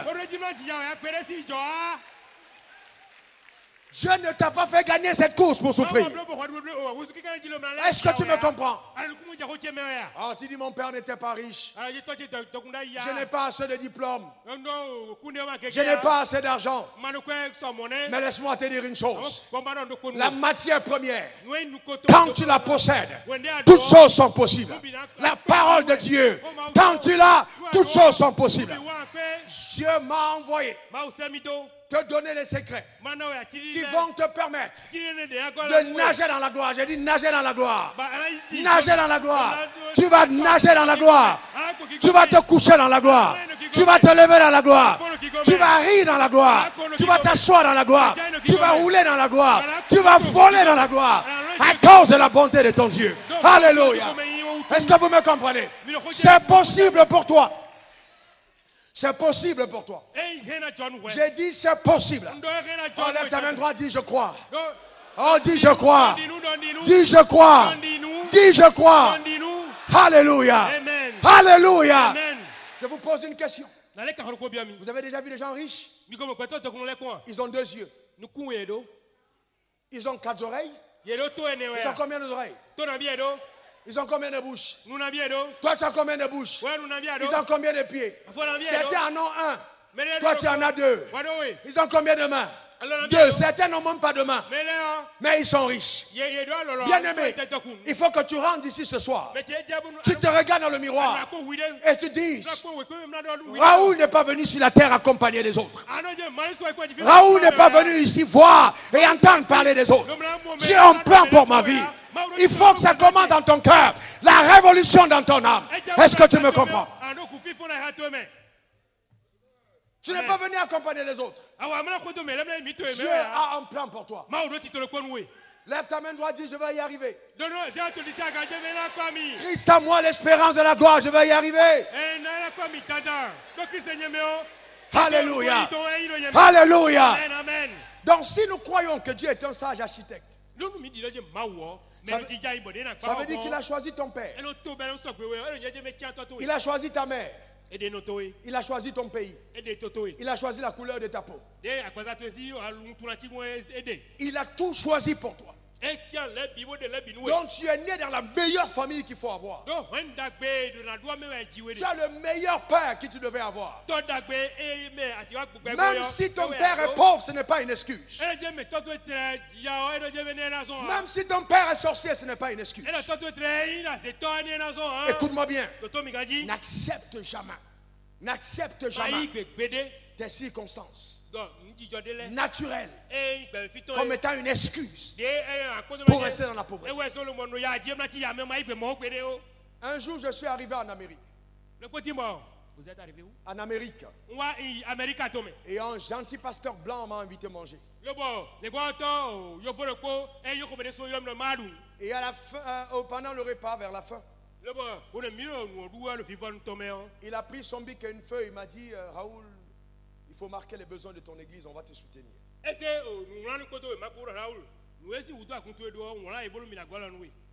Dieu ne t'a pas fait gagner cette course pour souffrir. Est-ce que tu me comprends? Oh, tu dis mon père n'était pas riche. Je n'ai pas assez de diplômes. Je n'ai pas assez d'argent. Mais laisse-moi te dire une chose. La matière première, quand tu la possèdes, toutes choses sont possibles. La parole de Dieu, quand tu l'as, toutes choses sont possibles. Dieu m'a envoyé te donner les secrets qui vont te permettre de nager dans la gloire. J'ai dit nager dans la gloire. Nager dans la gloire. Tu vas nager dans la gloire. Tu vas te coucher dans la gloire. Tu vas te lever dans la gloire. Tu vas rire dans la gloire. Tu vas t'asseoir dans la gloire. Tu vas rouler dans la gloire. Tu vas voler dans la gloire. À cause de la bonté de ton Dieu. Alléluia. Est-ce que vous me comprenez? C'est possible pour toi. C'est possible pour toi. J'ai dit c'est possible. Oh, lève ta main droite, dis je crois. Oh, dis je crois. Dis je crois. Dis je crois. Alléluia. Alléluia. Je vous pose une question. Vous avez déjà vu des gens riches? Ils ont 2 yeux. Ils ont 4 oreilles. Ils ont combien d'oreilles? Ils ont combien de bouches? Toi, tu as combien de bouches? Ils ont combien de pieds? Certains en ont 1. Toi, tu en as 2. Ils ont combien de mains? Deux, certains n'ont même pas de main. Mais ils sont riches. Bien-aimé, il faut que tu rentres ici ce soir. Tu te regardes dans le miroir et tu dis, Raoul n'est pas venu sur la terre accompagner les autres. Raoul n'est pas venu ici voir et entendre parler des autres. J'ai un plan pour ma vie. Il faut que ça commence dans ton cœur. La révolution dans ton âme. Est-ce que tu me comprends? Tu n'es pas venu accompagner les autres. Dieu a un plan pour toi. Lève ta main droite, dis je vais y arriver. Christ à moi l'espérance de la gloire, je vais y arriver. Alléluia. Alléluia. Donc si nous croyons que Dieu est un sage architecte, ça veut dire qu'il a choisi ton père. Il a choisi ta mère. Il a choisi ton pays. Il a choisi la couleur de ta peau. Il a tout choisi pour toi. Donc tu es né dans la meilleure famille qu'il faut avoir. Tu as le meilleur père que tu devais avoir. Même si ton père est pauvre, ce n'est pas une excuse. Même si ton père est sorcier, ce n'est pas une excuse. Écoute-moi bien. N'accepte jamais tes circonstances naturelles comme étant une excuse pour rester dans la pauvreté. Un jour, je suis arrivé en Amérique. Vous êtes arrivé où? En Amérique. Et un gentil pasteur blanc m'a invité à manger. Et à la fin, pendant le repas, vers la fin, il a pris son bic et une feuille. Il m'a dit, Raoul, il faut marquer les besoins de ton église, on va te soutenir.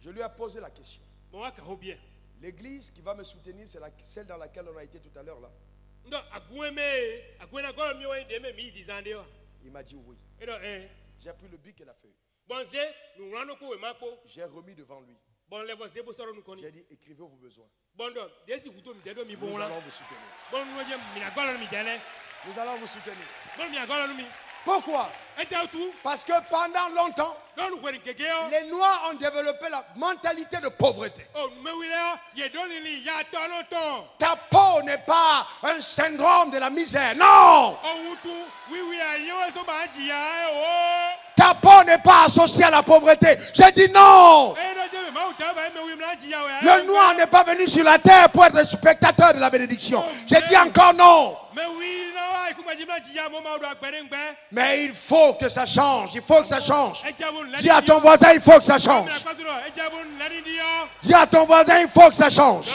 Je lui ai posé la question. L'église qui va me soutenir, c'est celle dans laquelle on a été tout à l'heure là. Il m'a dit oui. J'ai pris le bic et la feuille. J'ai remis devant lui. J'ai dit, écrivez vos besoins. Nous allons vous soutenir. Nous allons vous soutenir. Pourquoi? Parce que pendant longtemps, les Noirs ont développé la mentalité de pauvreté. Ta peau n'est pas un syndrome de la misère. Non! Ta peau n'est pas associée à la pauvreté. J'ai dit non! Le noir n'est pas venu sur la terre pour être spectateur de la bénédiction. J'ai dit encore non! Mais il faut que ça change. Il faut que ça change. Dis à ton voisin, il faut que ça change. Dis à ton voisin, il faut que ça change.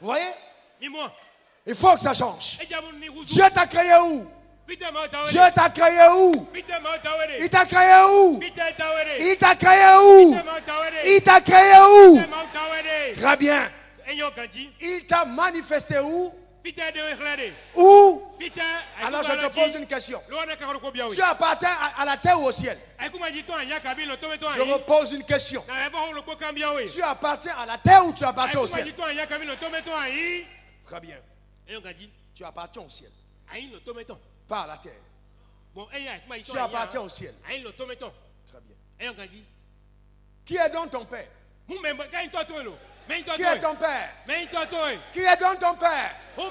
Vous voyez? Il faut que ça change. Dieu t'a créé où? Dieu t'a créé où? Il t'a créé où? Il t'a créé où? Il t'a créé où? Très bien. Il t'a manifesté où? Où? Alors je te pose une question. Tu appartiens à la terre ou au ciel? Je repose une question. Tu appartiens à la terre ou tu appartiens au ciel? Très bien. Tu appartiens au ciel. Pas à la terre. Tu appartiens au ciel. Très bien. Qui est donc ton père? Qui est ton père? Qui est donc ton père? Très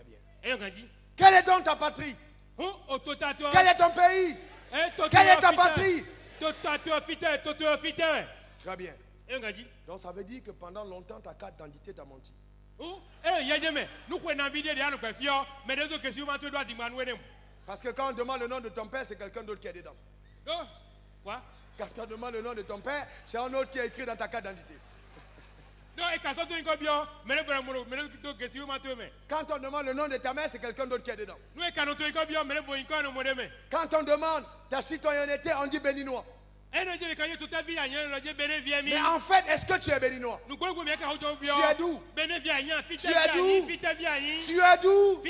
bien. Quelle est donc ta patrie? Quel est ton pays? Quelle est ta patrie? Très bien. Donc ça veut dire que pendant longtemps ta carte d'identité t'a menti. Parce que quand on demande le nom de ton père, c'est quelqu'un d'autre qui est dedans. Quoi? Quand on demande le nom de ton père, c'est un autre qui est écrit dans ta carte d'identité. Quand on demande le nom de ta mère, c'est quelqu'un d'autre qui est dedans. Quand on demande ta citoyenneté, on dit béninois. Mais en fait, est-ce que tu es béninois? Tu es d'où? Tu es d'où? Tu es d'où?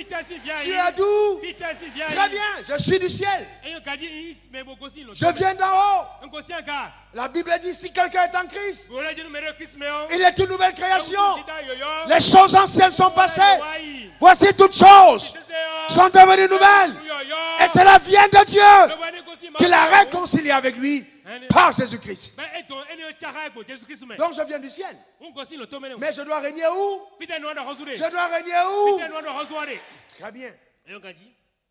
Tu es d'où? Très bien, je suis du ciel. Je viens d'en haut. La Bible dit si quelqu'un est en Christ, il est une nouvelle création. Les choses anciennes sont passées. Voici toutes choses sont devenues nouvelles. Et cela vient de Dieu qui l'a réconcilié avec lui par Jésus-Christ. Donc je viens du ciel. Mais je dois régner où? Je dois régner où? Très bien.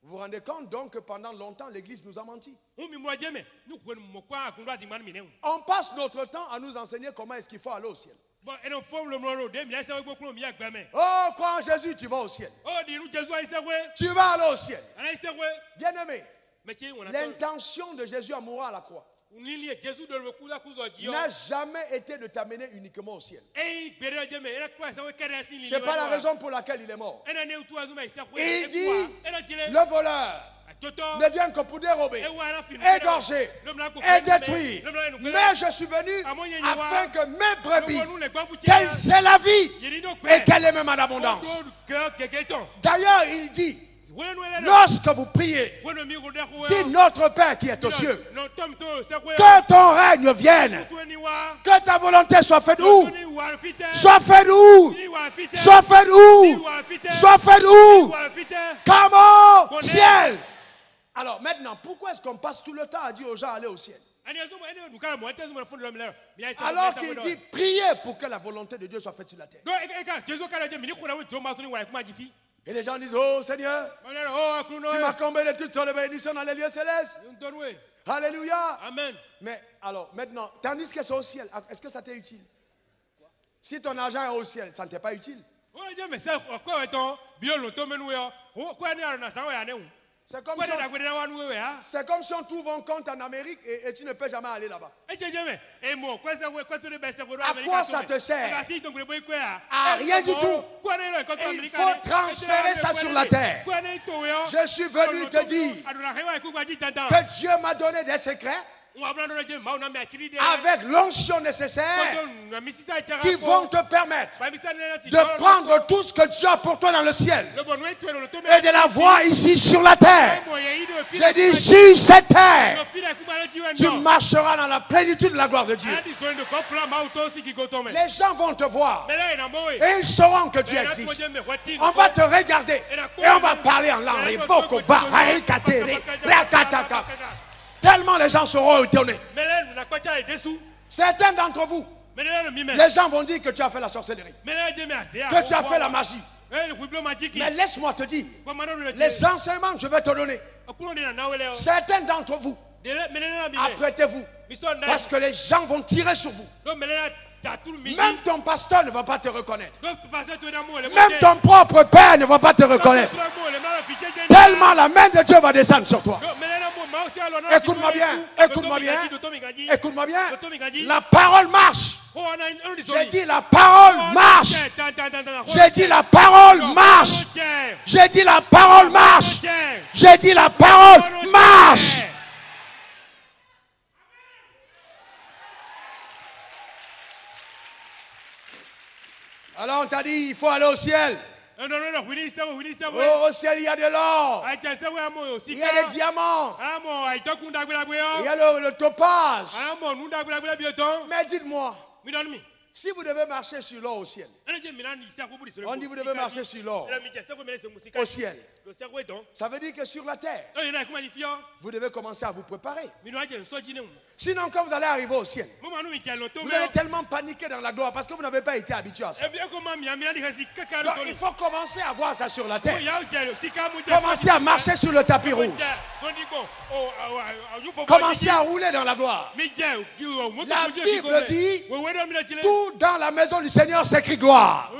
Vous vous rendez compte donc que pendant longtemps l'église nous a menti. On passe notre temps à nous enseigner comment est-ce qu'il faut aller au ciel. Oh, crois en Jésus, tu vas au ciel. Tu vas aller au ciel. Bien-aimé, l'intention de Jésus à mourir à la croix n'a jamais été de t'amener uniquement au ciel. Ce n'est pas la raison pour laquelle il est mort. Il dit, le voleur ne vient que pour dérober, égorger et détruire. Mais je suis venu afin que mes brebis, qu'elles aient la vie et qu'elles aient même en abondance. D'ailleurs, il dit, lorsque vous priez, dis notre Père qui est aux cieux, que ton règne vienne, que ta volonté soit faite où? Soit faite où? Soit faite où? Soit faite où? Comme au ciel. Alors maintenant, pourquoi est-ce qu'on passe tout le temps à dire aux gens d'aller au ciel? Alors qu'il dit priez pour que la volonté de Dieu soit faite sur la terre. Et les gens disent, oh Seigneur, tu m'as comblé de toutes sortes de bénédictions dans les lieux célestes. Alléluia. Amen. Mais alors maintenant, tandis que c'est au ciel, est-ce que ça t'est utile? Si ton argent est au ciel, ça ne t'est pas utile. C'est comme si on trouve un compte en Amérique et tu ne peux jamais aller là-bas. À quoi ça te sert? À rien du tout. Il faut transférer ça sur la terre. Je suis venu te dire que Dieu m'a donné des secrets avec l'onction nécessaire qui vont te permettre de prendre tout ce que Dieu a pour toi dans le ciel et de la voir ici sur la terre. J'ai dit sur cette terre, tu marcheras dans la plénitude de la gloire de Dieu. Les gens vont te voir et ils sauront que Dieu existe. On va te regarder et on va parler en langue. Tellement les gens seront étonnés. Certains d'entre vous, les gens vont dire que tu as fait la sorcellerie, que tu as fait la magie. Mais laisse-moi te dire, les enseignements que je vais te donner, certains d'entre vous, apprêtez-vous, parce que les gens vont tirer sur vous. Même ton pasteur ne va pas te reconnaître. Même ton propre père ne va pas te reconnaître. Tellement la main de Dieu va descendre sur toi. Écoute-moi bien, écoute-moi bien, écoute-moi bien. La parole marche. J'ai dit la parole marche. J'ai dit la parole marche. J'ai dit la parole marche. J'ai dit la parole marche. Alors on t'a dit il faut aller au ciel. Oh, au ciel il y a de l'or, il y a des diamants, il y a le topaz. Mais dites-moi, si vous devez marcher sur l'or au ciel, on dit vous devez marcher sur l'or au ciel, ça veut dire que sur la terre, vous devez commencer à vous préparer. Sinon, quand vous allez arriver au ciel, vous allez tellement paniquer dans la gloire parce que vous n'avez pas été habitué à ça. Donc, il faut commencer à voir ça sur la terre. Commencer à marcher sur le tapis rouge. Commencer à rouler dans la gloire. La Bible dit, tout dans la maison du Seigneur s'écrit gloire.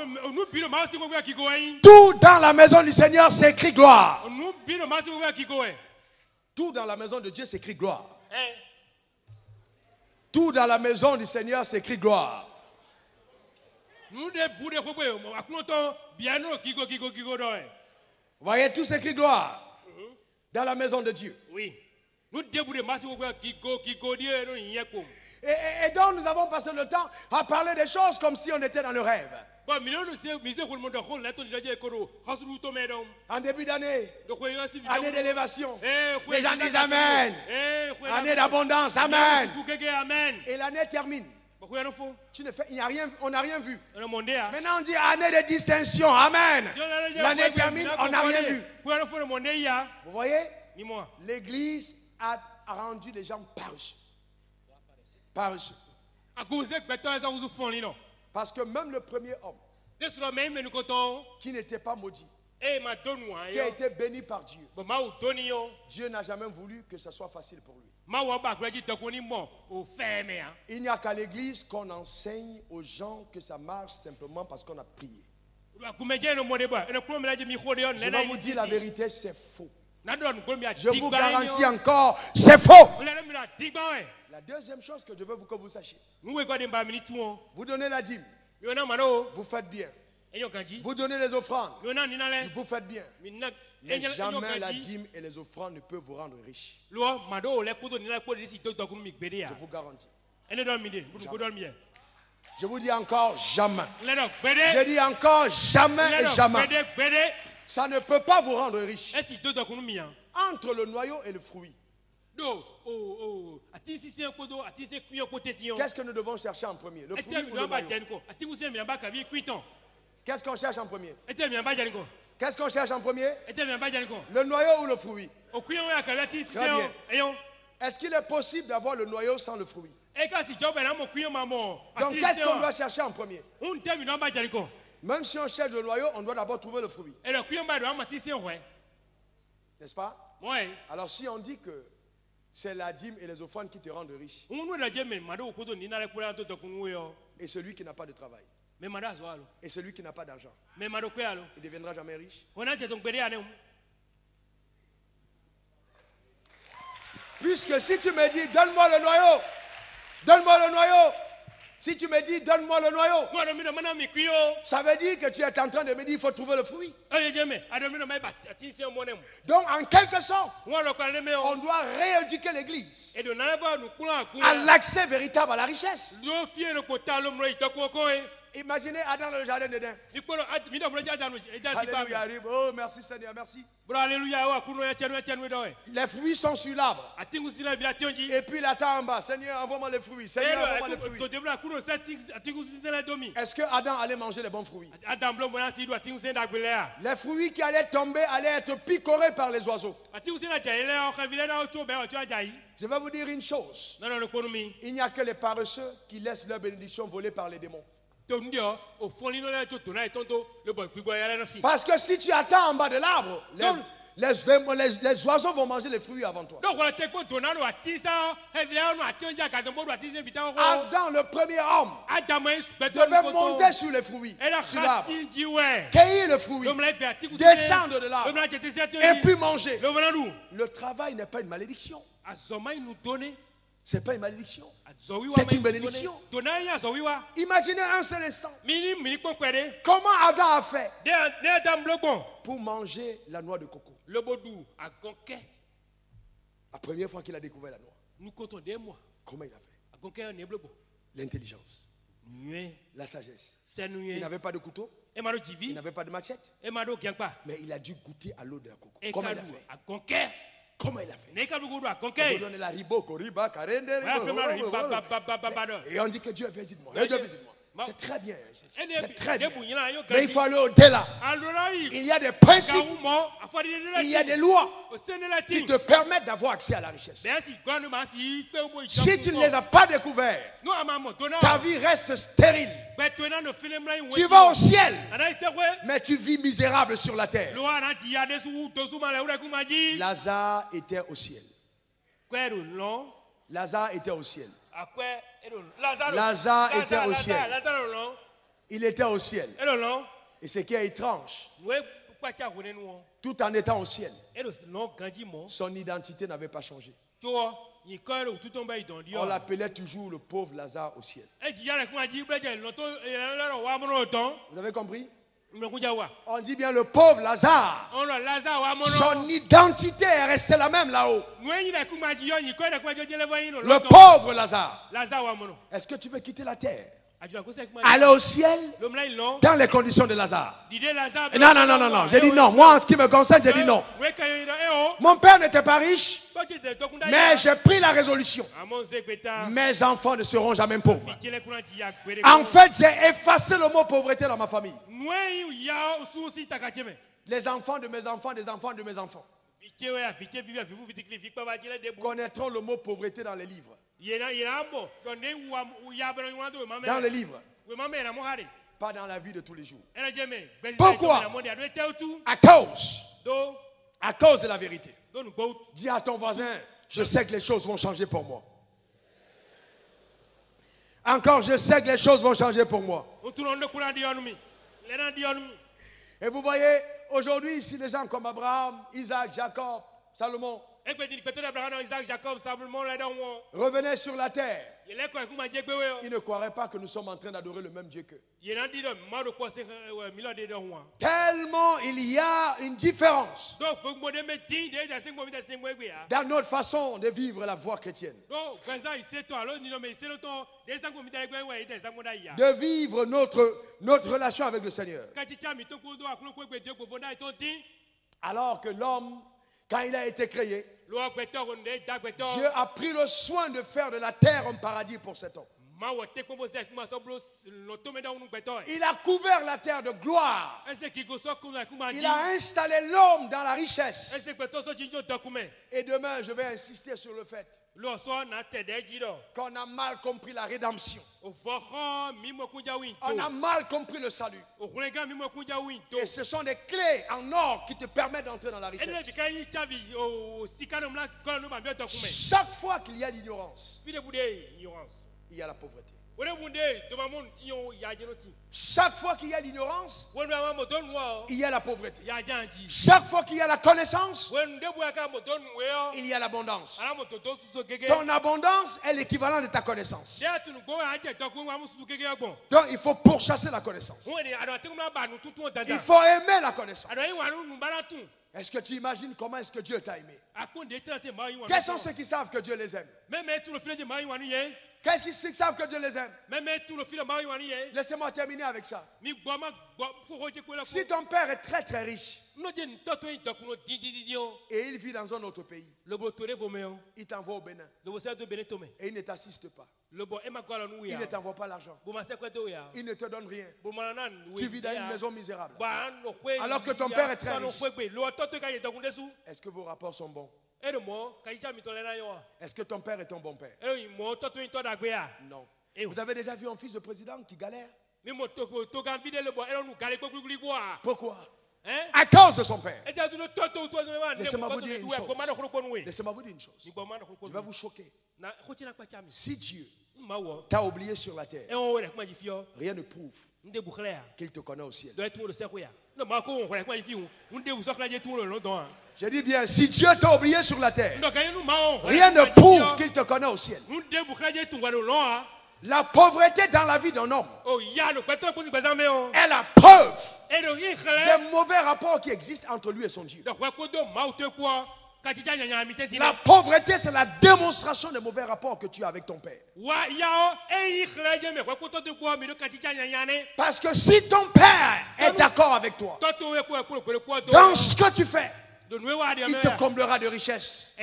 Tout dans la maison du Seigneur s'écrit gloire. Tout dans la maison de Dieu s'écrit gloire. Tout dans la maison du Seigneur s'écrit gloire. Vous voyez, tout s'écrit gloire dans la maison de Dieu. Oui. Et donc nous avons passé le temps à parler des choses comme si on était dans le rêve. En début d'année, année d'élévation, les gens disent Amen. Année d'abondance, Amen. Et l'année termine. On n'a rien vu. Maintenant on dit année de distinction, Amen. L'année termine, on n'a rien vu. Vous voyez, l'église a rendu les gens paresseux. Paresseux. Parce que même le premier homme qui n'était pas maudit, qui a été béni par Dieu, Dieu n'a jamais voulu que ce soit facile pour lui. Il n'y a qu'à l'église qu'on enseigne aux gens que ça marche simplement parce qu'on a prié. Je vais vous dire la vérité, c'est faux. Je vous garantis encore, c'est faux. La deuxième chose que je veux que vous sachiez, vous donnez la dîme, vous faites bien. Vous donnez les offrandes, vous faites bien. Mais jamais la dîme et les offrandes ne peuvent vous rendre riches. Je vous garantis. Jamais. Je vous dis encore jamais. Je dis encore jamais et jamais. Ça ne peut pas vous rendre riche. Entre le noyau et le fruit, qu'est-ce que nous devons chercher en premier? Le fruit ou le noyau? Qu'est-ce qu'on cherche en premier? Qu'est-ce qu'on cherche en premier? Le noyau ou le fruit? Très bien. Est-ce qu'il est possible d'avoir le noyau sans le fruit? Donc qu'est-ce qu'on doit chercher en premier? Même si on cherche le noyau, on doit d'abord trouver le fruit. N'est-ce pas? Alors si on dit que c'est la dîme et les offrandes qui te rendent riche, et celui qui n'a pas de travail, et celui qui n'a pas d'argent, il ne deviendra jamais riche. Puisque si tu me dis donne-moi le noyau, donne-moi le noyau. Si tu me dis donne-moi le noyau, ça veut dire que tu es en train de me dire il faut trouver le fruit. Donc en quelque sorte, on doit rééduquer l'église à l'accès véritable à la richesse. Imaginez Adam dans le jardin d'Éden. Alléluia. Oh merci Seigneur, merci. Les fruits sont sur l'arbre. Et puis il attend en bas. Seigneur, envoie-moi les fruits. Seigneur, envoie-moi les fruits. Est-ce que Adam allait manger les bons fruits? Les fruits qui allaient tomber allaient être picorés par les oiseaux. Je vais vous dire une chose. Il n'y a que les paresseux qui laissent leur bénédiction volée par les démons. Parce que si tu attends en bas de l'arbre, les oiseaux vont manger les fruits avant toi. Adam, le premier homme, devait monter sur les fruits, sur l'arbre, cueillir le fruit, descendre de l'arbre et puis manger. Le travail n'est pas une malédiction. Ce n'est pas une malédiction. C'est une bénédiction. Imaginez un seul instant. Comment Adam a fait pour manger la noix de coco? La première fois qu'il a découvert la noix. Comment il a fait? L'intelligence, la sagesse. Il n'avait pas de couteau, il n'avait pas de machette, mais il a dû goûter à l'eau de la coco. Comment il a fait? Comment il a fait? On donne la riboko, riba, karende, et on dit que Dieu visite moi. Dieu visite moi. C'est très bien. C'est très bien. Mais il faut aller au-delà. Il y a des principes, il y a des lois qui te permettent d'avoir accès à la richesse. Si tu ne les as pas découverts, ta vie reste stérile. Tu vas au ciel, mais tu vis misérable sur la terre. Lazare était au ciel. Lazare était au ciel. Lazare était au ciel. Il était au ciel. Et ce qui est étrange, tout en étant au ciel, son identité n'avait pas changé. On l'appelait toujours le pauvre Lazare au ciel. Vous avez compris? On dit bien le pauvre Lazare. Son identité est restée la même là-haut. Le pauvre Lazare. Est-ce que tu veux quitter la terre? Aller au ciel dans les conditions de Lazare. Non, non, non, non, non. J'ai dit non. Moi, en ce qui me concerne, j'ai dit non. Mon père n'était pas riche, mais j'ai pris la résolution. Mes enfants ne seront jamais pauvres. En fait, j'ai effacé le mot pauvreté dans ma famille. Les enfants de mes enfants, des enfants de mes enfants connaîtront le mot pauvreté dans les livres. Dans les livres. Pas dans la vie de tous les jours. Pourquoi? À cause de la vérité. Dis à ton voisin, je sais que les choses vont changer pour moi. Encore, je sais que les choses vont changer pour moi. Et vous voyez, aujourd'hui, ici, des gens comme Abraham, Isaac, Jacob, Salomon revenaient sur la terre. Ils ne croiraient pas que nous sommes en train d'adorer le même Dieu qu'eux. Tellement il y a une différence dans notre façon de vivre la voie chrétienne. De vivre notre relation avec le Seigneur. Alors que l'homme, quand il a été créé, Dieu a pris le soin de faire de la terre un paradis pour cet homme. Il a couvert la terre de gloire. Il a installé l'homme dans la richesse. Et demain, je vais insister sur le fait qu'on a mal compris la rédemption. On a mal compris le salut. Et ce sont des clés en or qui te permettent d'entrer dans la richesse. Chaque fois qu'il y a l'ignorance, il y a la pauvreté. Chaque fois qu'il y a l'ignorance, il y a la pauvreté. Chaque fois qu'il y a la connaissance, il y a l'abondance. Ton abondance est l'équivalent de ta connaissance. Donc il faut pourchasser la connaissance. Il faut aimer la connaissance. Est-ce que tu imagines comment est-ce que Dieu t'a aimé? Quels sont ceux qui savent que Dieu les aime? Qu'est-ce qu'ils savent que Dieu les aime? Laissez-moi terminer avec ça. Si ton père est très très riche et il vit dans un autre pays, il t'envoie au Bénin et il ne t'assiste pas, il ne t'envoie pas l'argent, il ne te donne rien, tu vis dans une maison misérable alors que ton père est très riche, est-ce que vos rapports sont bons? Est-ce que ton père est ton bon père? Non. Vous avez déjà vu un fils de président qui galère? Pourquoi? À cause de son père. Laissez-moi vous dire une chose. Laissez-moi vous dire une chose. Je vais vous choquer. Si Dieu t'a oublié sur la terre, rien ne prouve qu'il te connaît au ciel. Je dis bien, si Dieu t'a oublié sur la terre, rien ne prouve qu'il te connaît au ciel. La pauvreté dans la vie d'un homme est la preuve des mauvais rapports qui existent entre lui et son Dieu. La pauvreté, c'est la démonstration des mauvais rapports que tu as avec ton père. Parce que si ton père est d'accord avec toi dans ce que tu fais, il te comblera de richesses.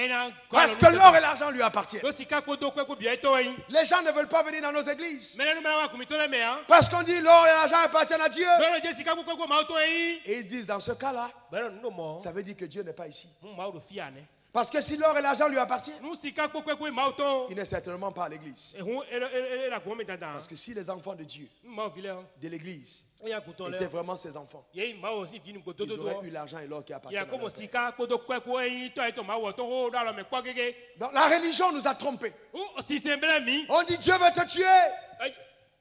Parce que l'or et l'argent lui appartiennent. Les gens ne veulent pas venir dans nos églises parce qu'on dit l'or et l'argent appartiennent à Dieu. Et ils disent dans ce cas-là, ça veut dire que Dieu n'est pas ici. Parce que si l'or et l'argent lui appartiennent, il n'est certainement pas à l'église. Parce que si les enfants de Dieu, de l'église, étaient vraiment ses enfants, ils auraient eu l'argent et l'or qui appartiennent à leur père. Donc la religion nous a trompés. On dit Dieu veut te tuer.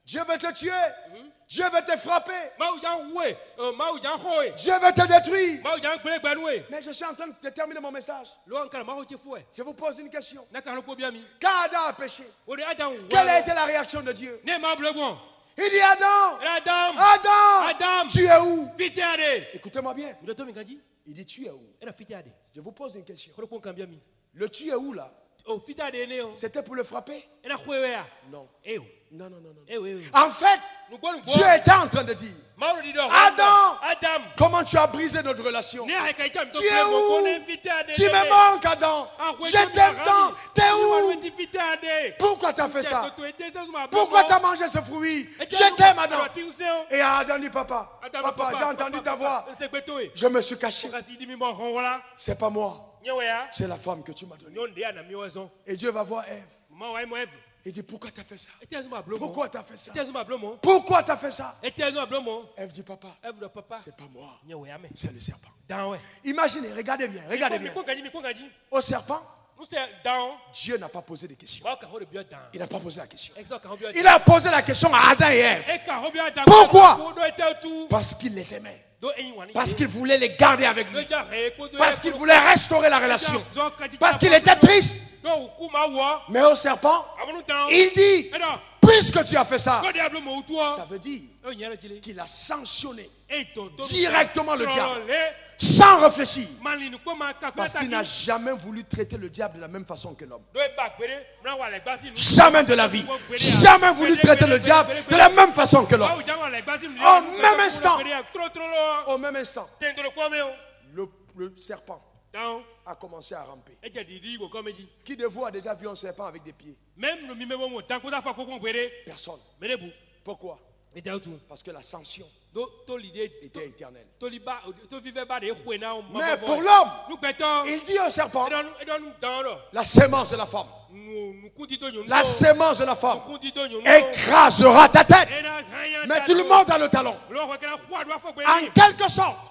Dieu veut te tuer. Dieu veut te frapper. Dieu veut te détruire. Mais je suis en train de terminer mon message. Je vous pose une question. Quand Adam a péché, quelle a été la réaction de Dieu? Il dit Adam, Adam, Adam, Adam, tu es où? fitiade. Écoutez-moi bien. Mtoto mingaji, Il dit tu es où? era fitiade. Je vous pose une question. Kolo kon kambia mi. Le tu es où là? Oh fitiade ene o. C'était pour le frapper? Era khwewea. Non. Eo. Non, non, non, non. Eo. En fait, Dieu était en train de dire, Mauro di do. Adam, Adam. comment tu as brisé notre relation? Ne ha kaita mtoto. Tu es où? Tu me manques, Adam. Je t'aime tant. T'es où? Pourquoi tu as fait ça? Pourquoi tu as mangé ce fruit? Je t'aime, Adam. Et Adam dit, papa, j'ai entendu ta voix. Je me suis caché. C'est pas moi. C'est la femme que tu m'as donnée. Et Dieu va voir Ève. Il dit, pourquoi tu as fait ça? Pourquoi tu as fait ça? Pourquoi tu as fait ça? Ève dit, papa, c'est pas moi. C'est le serpent. Imaginez, regardez bien, regardez bien. Au serpent, Dieu n'a pas posé de questions. Il n'a pas posé la question. Il a posé la question à Adam et Ève. Pourquoi? Parce qu'il les aimait. Parce qu'il voulait les garder avec lui. Parce qu'il voulait restaurer la relation. Parce qu'il était triste. Mais au serpent, il dit, puisque tu as fait ça, ça veut dire qu'il a sanctionné directement le diable, sans réfléchir. Parce qu'il n'a jamais voulu traiter le diable de la même façon que l'homme. Jamais de la vie. Jamais voulu traiter le diable de la même façon que l'homme. Au même instant, le serpent a commencé à ramper. Qui de vous a déjà vu un serpent avec des pieds? Personne. Pourquoi? Parce que la sanction était éternelle. Mais pour l'homme, il dit au serpent, la sémence de la femme, la sémence de la femme écrasera ta tête. Mais tu le montes dans le talon. En quelque sorte,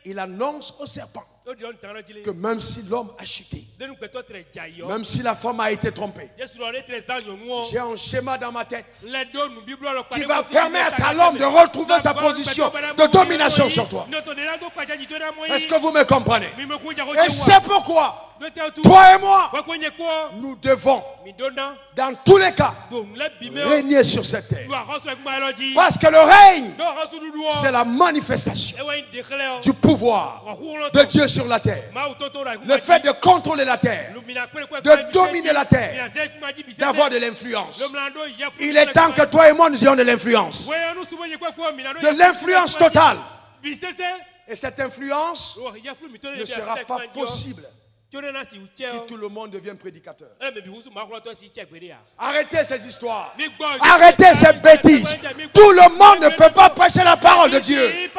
il annonce au serpent que même si l'homme a chuté, même si la femme a été trompée, j'ai un schéma dans ma tête qui va permettre à l'homme de retrouver sa position de domination sur toi. Est-ce que vous me comprenez? Et c'est pourquoi toi et moi, nous devons, dans tous les cas, régner sur cette terre. Parce que le règne, c'est la manifestation du pouvoir de Dieu sur la terre. Le fait de contrôler la terre, de dominer la terre, d'avoir de l'influence. Il est temps que toi et moi nous ayons de l'influence. De l'influence totale. Et cette influence ne sera pas possible si tout le monde devient prédicateur. Arrêtez ces histoires. Arrêtez ces bêtises. Tout le monde ne peut pas prêcher la parole de Dieu.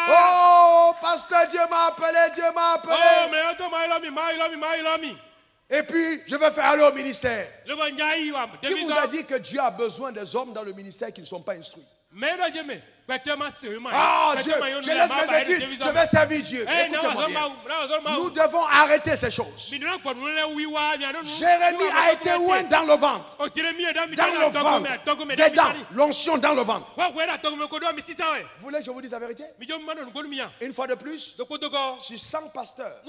Oh, pasteur, Dieu m'a appelé, Dieu m'a appelé. Et puis, je vais faire aller au ministère. Qui vous a dit que Dieu a besoin des hommes dans le ministère qui ne sont pas instruits? Ah, Dieu, je laisse mes études, je vais servir Dieu. Écoutez-moi bien. Nous devons arrêter ces choses. Jérémie a été loin dans le ventre. Dans le ventre. Des dents, l'onction dans le ventre. Vous voulez que je vous dise la vérité? Une fois de plus, sur 100 pasteurs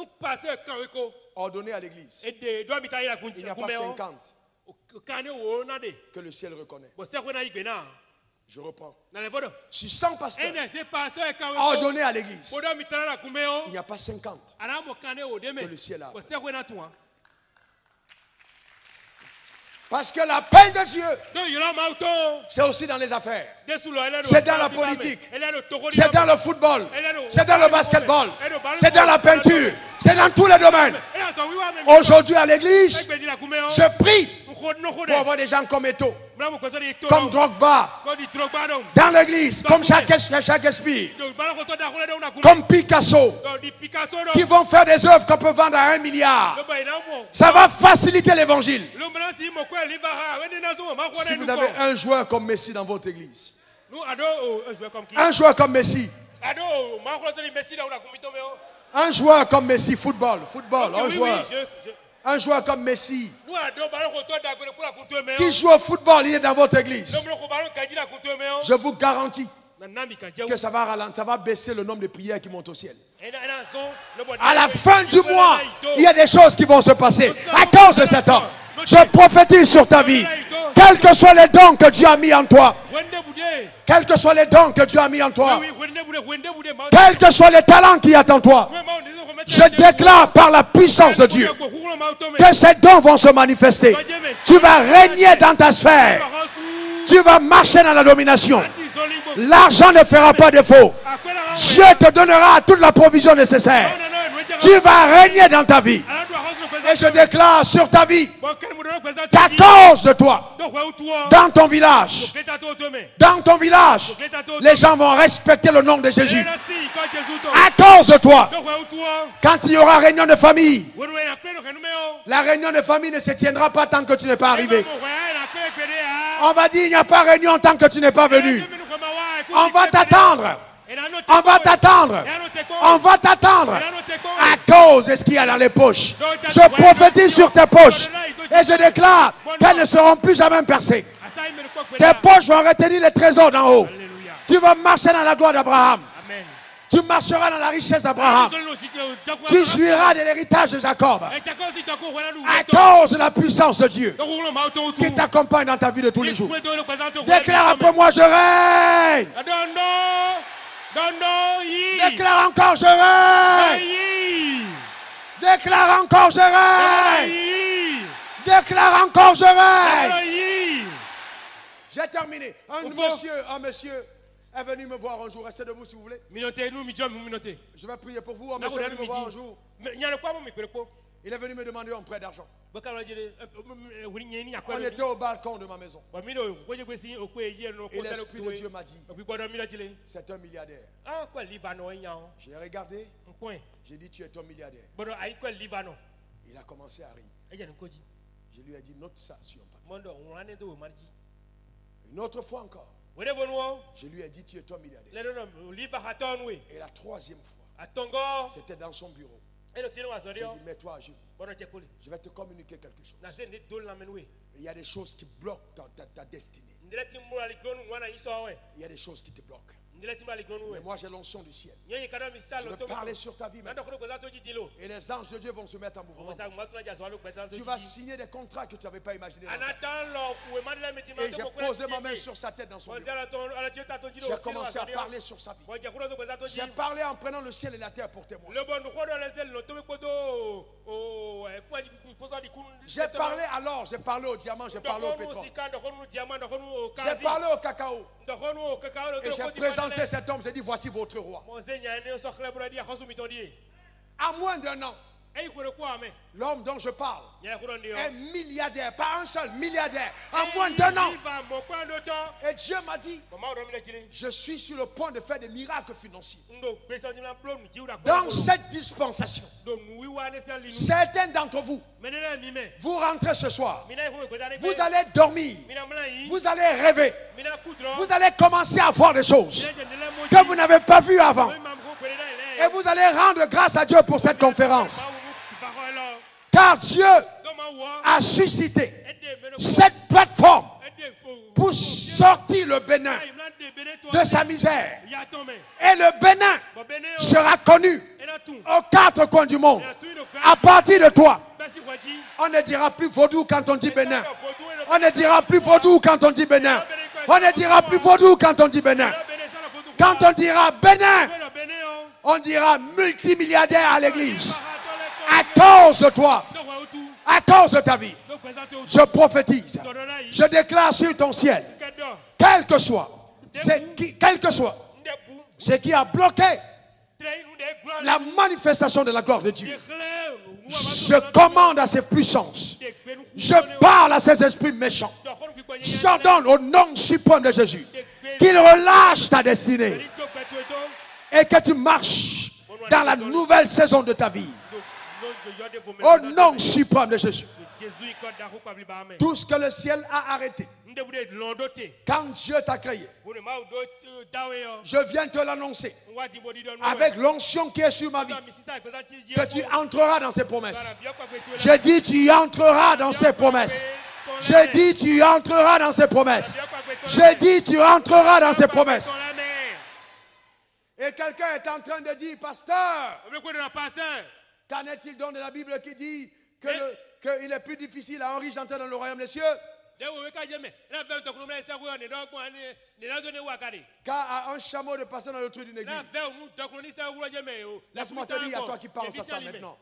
ordonnés à l'église, il n'y a pas 50 que le ciel reconnaît. Je reprends. Sur 100 pasteurs ordonnés à l'église, il n'y a pas 50 que le ciel a. Parce que l'appel de Dieu, c'est aussi dans les affaires. C'est dans la politique. C'est dans le football. C'est dans le basketball. C'est dans la peinture. C'est dans tous les domaines. Aujourd'hui à l'église, je prie pour avoir des gens comme Eto'o, comme Drogba, dans l'église, comme Shakespeare, comme Picasso, qui vont faire des œuvres qu'on peut vendre à 1 milliard. Ça va faciliter l'évangile. Si vous avez un joueur comme Messi dans votre église, un joueur comme Messi, un joueur comme Messi, football, un joueur comme Messi, qui joue au football, il est dans votre église. Je vous garantis que ça va ralentir, ça va baisser le nombre de prières qui montent au ciel. À la fin du mois, il y a des choses qui vont se passer à cause de cet homme. Je prophétise sur ta vie Quels que soient les dons que Dieu a mis en toi. Quels que soient les dons que Dieu a mis en toi. Quels que soient les talents qu'il y a en toi. Je déclare par la puissance de Dieu que ces dons vont se manifester. Tu vas régner dans ta sphère. Tu vas marcher dans la domination. L'argent ne fera pas défaut. Dieu te donnera toute la provision nécessaire. Tu vas régner dans ta vie. Et je déclare sur ta vie qu'à cause de toi, dans ton village, les gens vont respecter le nom de Jésus. À cause de toi, quand il y aura réunion de famille, la réunion de famille ne se tiendra pas tant que tu n'es pas arrivé. On va dire il n'y a pas réunion tant que tu n'es pas venu. On va t'attendre. On va t'attendre. On va t'attendre. À cause de ce qu'il y a dans les poches. Je prophétise sur tes poches. Et je déclare qu'elles ne seront plus jamais percées. Tes poches vont retenir les trésors d'en haut. Tu vas marcher dans la gloire d'Abraham. Tu marcheras dans la richesse d'Abraham. Tu jouiras de l'héritage de Jacob. À cause de la puissance de Dieu qui t'accompagne dans ta vie de tous les jours. Déclare après moi, je règne. Déclare encore, je règne. Déclare encore, je règne. Déclare encore, je règne. J'ai terminé. Un monsieur est venu me voir un jour. Restez debout si vous voulez. Je vais prier pour vous. Un monsieur est venu me voir un jour. Il est venu me demander un prêt d'argent. On était au balcon de ma maison. Et l'Esprit de Dieu m'a dit, c'est un milliardaire. J'ai regardé. J'ai dit, tu es un milliardaire. Il a commencé à rire. Je lui ai dit, note ça sur un papier. Une autre fois encore. Je lui ai dit, tu es un milliardaire. Et la troisième fois, c'était dans son bureau. J'ai dit, mets-toi à genoux. Je vais te communiquer quelque chose. Il y a des choses qui bloquent ta destinée. Il y a des choses qui te bloquent. Mais moi j'ai l'onction du ciel. Je vais parler sur ta vie maintenant. Et les anges de Dieu vont se mettre en mouvement. Tu vas signer des contrats que tu n'avais pas imaginés. Et j'ai posé ma main sur sa tête dans son bureau. J'ai commencé à parler sur sa vie. J'ai parlé en prenant le ciel et la terre pour témoin. J'ai parlé au diamant, j'ai parlé au pétrole. J'ai parlé au cacao. Et j'ai présenté cet homme, j'ai dit voici votre roi. À moins d'un an, l'homme dont je parle est milliardaire, pas un seul, milliardaire. À moins d'un an. Et Dieu m'a dit, je suis sur le point de faire des miracles financiers. Dans cette dispensation, certains d'entre vous, vous rentrez ce soir, vous allez dormir, vous allez rêver, vous allez commencer à voir des choses que vous n'avez pas vues avant. Et vous allez rendre grâce à Dieu pour cette conférence. Car Dieu a suscité cette plateforme pour sortir le Bénin de sa misère. Et le Bénin sera connu aux quatre coins du monde. À partir de toi, on ne dira plus vaudou quand on dit Bénin. On ne dira plus vaudou quand on dit Bénin. On ne dira plus vaudou quand on dit Bénin. Quand on dira Bénin, on dira multimilliardaire à l'église. À cause de toi, à cause de ta vie, je prophétise, je déclare sur ton ciel, quel que soit ce qui a bloqué la manifestation de la gloire de Dieu, je commande à ces puissances, je parle à ces esprits méchants, j'ordonne au nom suprême de Jésus qu'ils relâchent ta destinée et que tu marches dans la nouvelle saison de ta vie. Au nom suprême de Jésus. Tout ce que le ciel a arrêté, quand Dieu t'a créé, je viens te l'annoncer avec l'onction qui est sur ma vie, que tu entreras dans ses promesses. Je dis tu entreras dans ses promesses. Je dis tu entreras dans ses promesses. Je dis tu entreras dans ses promesses. Et quelqu'un est en train de dire, pasteur, qu'en est-il donc de la Bible qui dit qu'il est plus difficile à un riche d'entrer dans le royaume des cieux Car un chameau de passer dans le trou d'une église. Laisse-moi te dire à toi qui penses à ça maintenant.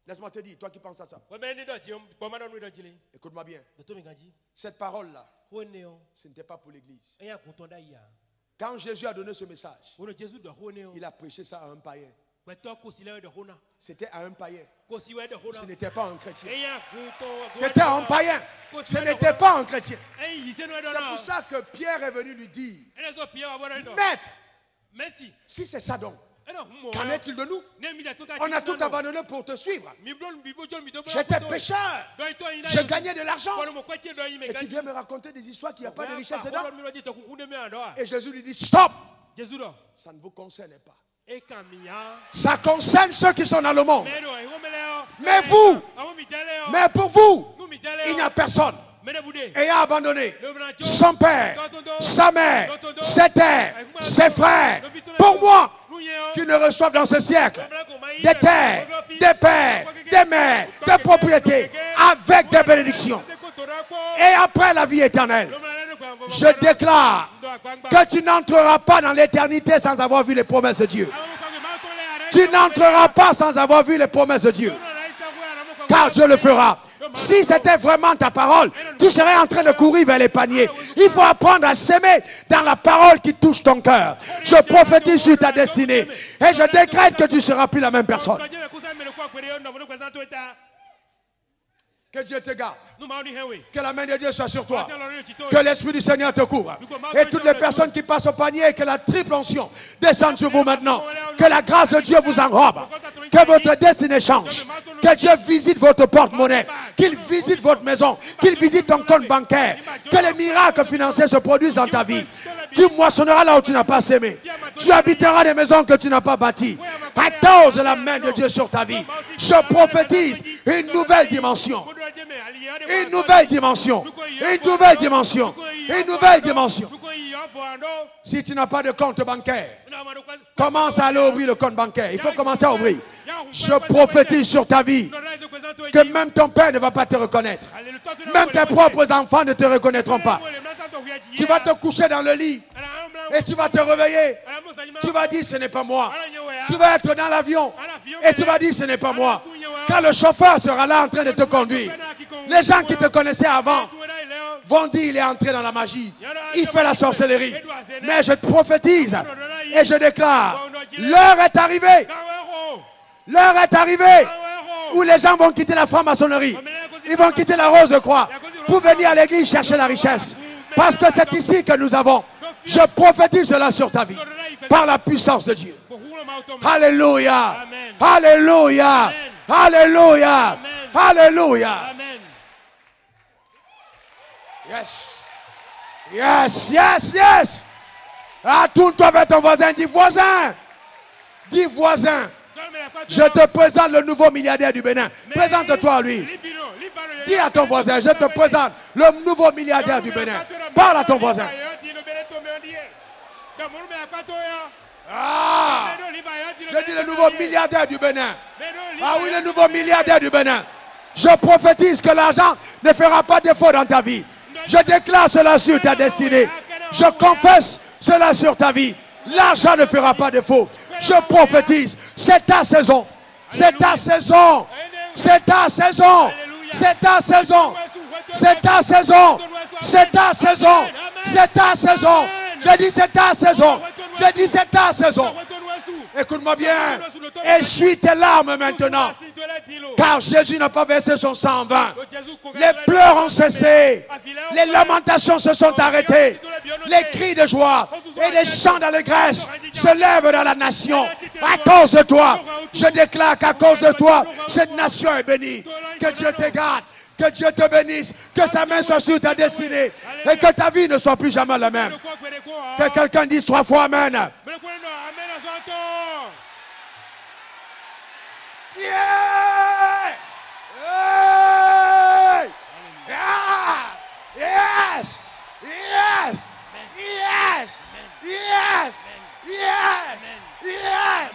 Laisse-moi te dire, toi qui penses à ça. Écoute-moi bien. Cette parole-là, ce n'était pas pour l'église. Quand Jésus a donné ce message, il a prêché ça à un païen. C'était à un païen. Ce n'était pas un chrétien. C'était à un païen. Ce n'était pas un chrétien. C'est pour ça que Pierre est venu lui dire, Maître, si c'est ça donc, qu'en est-il de nous? On a tout abandonné pour te suivre. J'étais pécheur. Je gagnais de l'argent. Et tu viens me raconter des histoires qu'il n'y a pas de richesse dedans. Et Jésus lui dit, stop. Ça ne vous concerne pas. Ça concerne ceux qui sont dans le monde. Mais vous, mais pour vous, il n'y a personne. Ayant abandonné son père, sa mère, ses terres, ses frères, pour moi, qui ne reçoivent dans ce siècle des terres, des pères, des mères, des propriétés, avec des bénédictions. Et après la vie éternelle, je déclare que tu n'entreras pas dans l'éternité sans avoir vu les promesses de Dieu. Tu n'entreras pas sans avoir vu les promesses de Dieu. Car Dieu le fera. Si c'était vraiment ta parole, tu serais en train de courir vers les paniers. Il faut apprendre à s'aimer dans la parole qui touche ton cœur. Je prophétise sur ta destinée. Et je décrète que tu ne seras plus la même personne. Que Dieu te garde. Que la main de Dieu soit sur toi. Que l'Esprit du Seigneur te couvre. Et toutes les personnes qui passent au panier, que la triple onction descende sur vous maintenant. Que la grâce de Dieu vous enrobe. Que votre destinée change. Que Dieu visite votre porte-monnaie. Qu'il visite votre maison. Qu'il visite ton compte bancaire. Que les miracles financiers se produisent dans ta vie. Tu moissonneras là où tu n'as pas sémé. Tu habiteras des maisons que tu n'as pas bâties. À cause de la main de Dieu sur ta vie. Je prophétise une nouvelle dimension. Une nouvelle dimension. Une nouvelle dimension. Une nouvelle dimension. Si tu n'as pas de compte bancaire, commence à aller ouvrir le compte bancaire. Il faut commencer à ouvrir. Je prophétise sur ta vie que même ton père ne va pas te reconnaître. Même tes propres enfants ne te reconnaîtront pas. Tu vas te coucher dans le lit et tu vas te réveiller. Tu vas dire ce n'est pas moi. Tu vas être dans l'avion et tu vas dire ce n'est pas moi. Quand le chauffeur sera là en train de te conduire, les gens qui te connaissaient avant vont dire il est entré dans la magie. Il fait la sorcellerie. Mais je te prophétise et je déclare, l'heure est arrivée. L'heure est arrivée où les gens vont quitter la franc-maçonnerie. Ils vont quitter la rose de croix pour venir à l'église chercher la richesse. Parce que c'est ici que nous avons. Je prophétise cela sur ta vie. Par la puissance de Dieu. Alléluia. Alléluia. Alléluia. Alléluia. Yes. Yes, yes, yes. Ah, tourne-toi vers ton voisin. Dis voisin. Dis voisin. Je te présente le nouveau milliardaire du Bénin. Présente-toi à lui. Dis à ton voisin, je te présente le nouveau milliardaire du Bénin. Parle à ton voisin. Ah, je dis le nouveau milliardaire du Bénin. Ah oui, le nouveau milliardaire du Bénin. Je prophétise que l'argent ne fera pas défaut dans ta vie. Je déclare cela sur ta destinée. Je confesse cela sur ta vie. L'argent ne fera pas défaut. Je prophétise, c'est ta saison. C'est ta saison. C'est ta saison. C'est ta saison. C'est ta saison. C'est ta saison. C'est ta saison. Je dis c'est ta saison. Je dis c'est ta saison. Écoute-moi bien. Essuie tes larmes maintenant. Car Jésus n'a pas versé son sang en vain. Les pleurs ont cessé. Les lamentations se sont arrêtées. Les cris de joie et les chants d'allégresse se lèvent dans la nation. À cause de toi, je déclare qu'à cause de toi, cette nation est bénie. Que Dieu te garde. Que Dieu te bénisse. Que sa main soit sur ta destinée. Et que ta vie ne soit plus jamais la même. Que quelqu'un dise 3 fois Amen. Yeah! Hey! Yeah! Yes! Yes! Yes! Yes! Yes! Yes!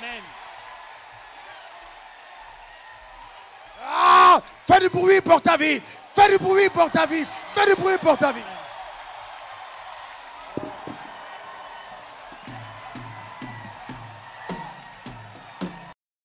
Ah! Fais du bruit pour ta vie. Fais du bruit pour ta vie. Fais du bruit pour ta vie.